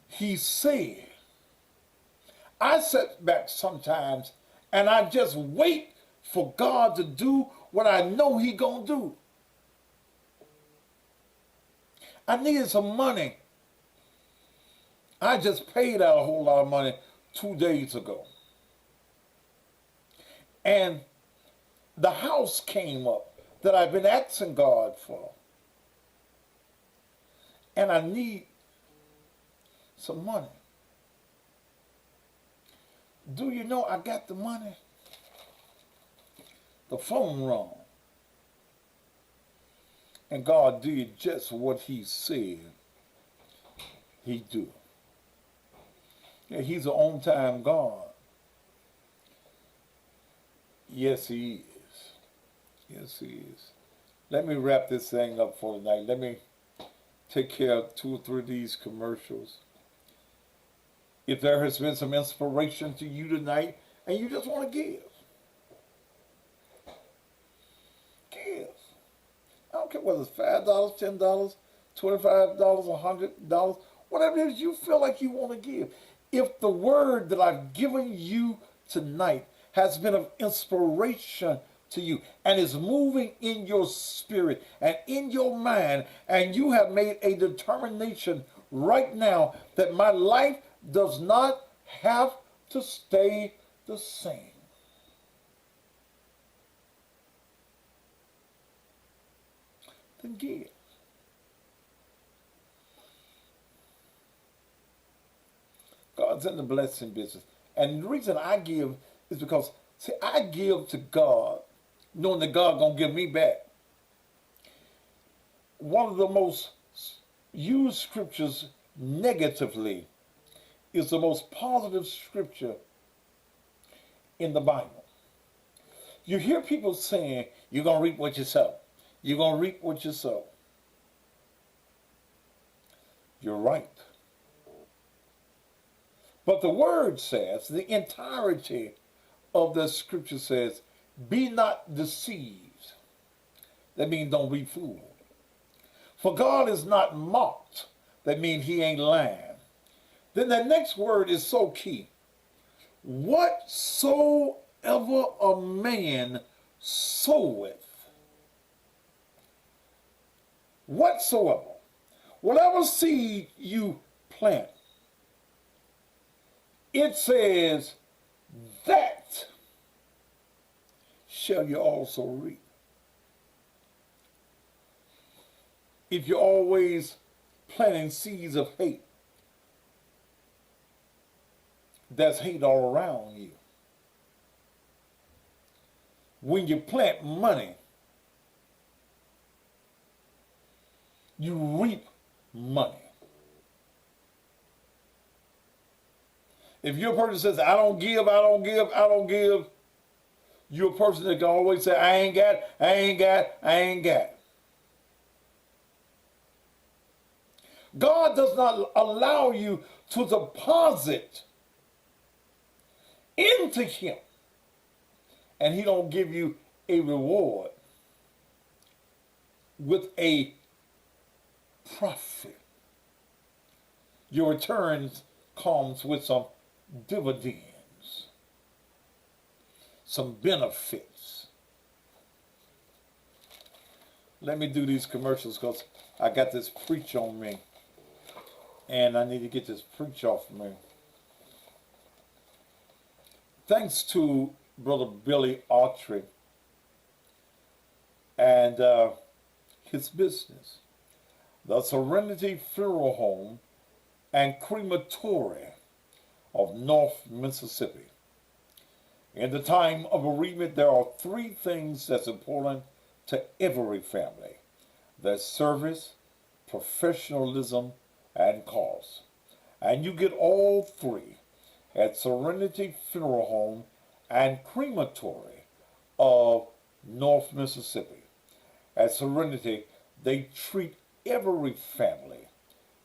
He said. I sit back sometimes and I just wait for God to do what I know He gonna do. I needed some money. I just paid out a whole lot of money 2 days ago. And the house came up that I've been asking God for. And I need some money. Do you know I got the money? The phone rang. And God did just what He said He'd do. Yeah, He's an on-time God. Yes, He is. Yes, He is. Let me wrap this thing up for tonight. Let me take care of 2 or 3 of these commercials. If there has been some inspiration to you tonight and you just want to give. I don't care whether it's $5, $10, $25, $100, whatever it is you feel like you want to give. If the word that I've given you tonight has been of inspiration to you and is moving in your spirit and in your mind, and you have made a determination right now that my life does not have to stay the same. Then give. God's in the blessing business. And the reason I give is because, see, I give to God knowing that God gonna give me back. One of the most used scriptures negatively is the most positive scripture in the Bible. You hear people saying, you're going to reap what you sow. You're going to reap what you sow. You're right. But the word says, the entirety of the scripture says, be not deceived. That means don't be fooled. For God is not mocked. That means He ain't lying. Then the next word is so key. Whatsoever a man soweth, whatsoever, whatever seed you plant, it says that shall you also reap. If you're always planting seeds of hate, that's hate all around you. When you plant money, you reap money. If you're a person that says, I don't give, I don't give, I don't give, you're a person that can always say, I ain't got, I ain't got, I ain't got. God does not allow you to deposit into him, and he don't give you a reward with a profit. Your returns comes with some dividends, some benefits. Let me do these commercials because I got this preach on me, and I need to get this preach off me. Thanks to Brother Billy Autry and his business, the Serenity Funeral Home and Crematory of North Mississippi. In the time of bereavement, there are three things that's important to every family. There's service, professionalism, and cause. And you get all three at Serenity Funeral Home and Crematory of North Mississippi. At Serenity, they treat every family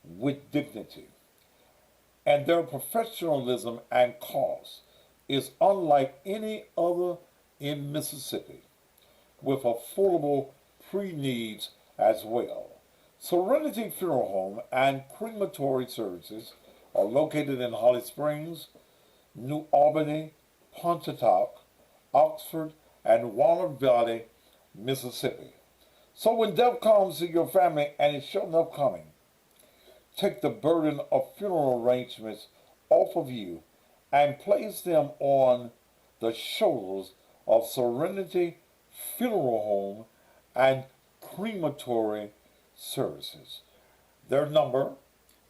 with dignity. And their professionalism and cause is unlike any other in Mississippi, with affordable pre-needs as well. Serenity Funeral Home and Crematory Services are located in Holly Springs, New Albany, Pontotoc, Oxford, and Waller Valley, Mississippi. So when death comes to your family, and it's sure enough coming, take the burden of funeral arrangements off of you and place them on the shoulders of Serenity Funeral Home and Crematory Services. Their number,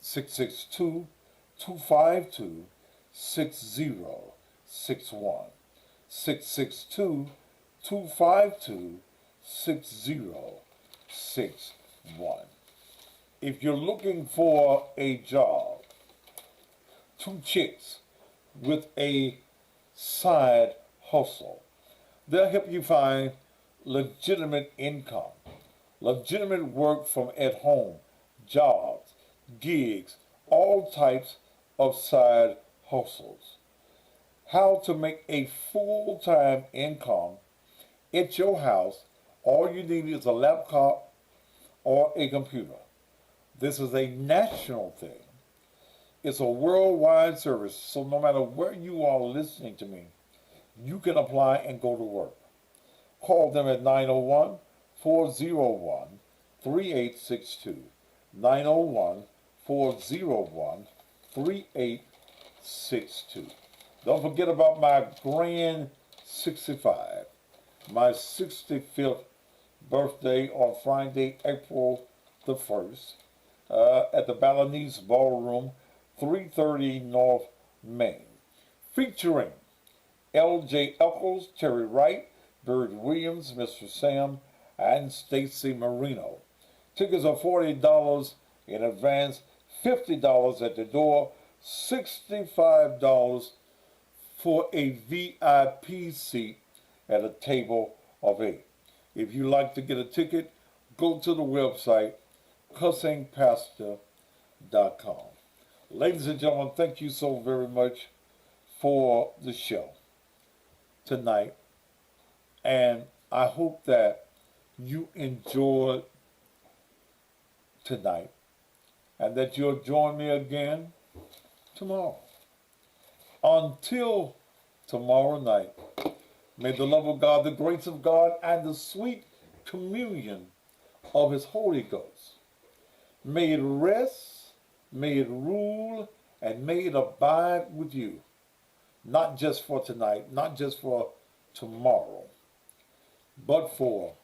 662-252-6061. 662-252-6061. If you're looking for a job, two chicks with a side hustle, they'll help you find legitimate income, legitimate work from at home, jobs, gigs, all types of side hustles. How to make a full-time income at your house. All you need is a laptop or a computer. This is a national thing. It's a worldwide service, so no matter where you are listening to me, you can apply and go to work. Call them at 901-401-3862. 901-401-3862. Don't forget about my grand 65, my 65th birthday on Friday, April the 1st, at the Balinese Ballroom, 330 North Main, featuring L.J. Eccles, Terry Wright, Bird Williams, Mr. Sam, and Stacy Marino. Tickets are $40 in advance, $50 at the door, $65 for a VIP seat at a table of 8. If you'd like to get a ticket, go to the website, cussingpastor.com. Ladies and gentlemen, thank you so very much for the show tonight. And I hope that you enjoyed tonight and that you'll join me again tomorrow. Until tomorrow night, may the love of God, the grace of God, and the sweet communion of His Holy Ghost, may it rest, may it rule, and may it abide with you, not just for tonight, not just for tomorrow, but for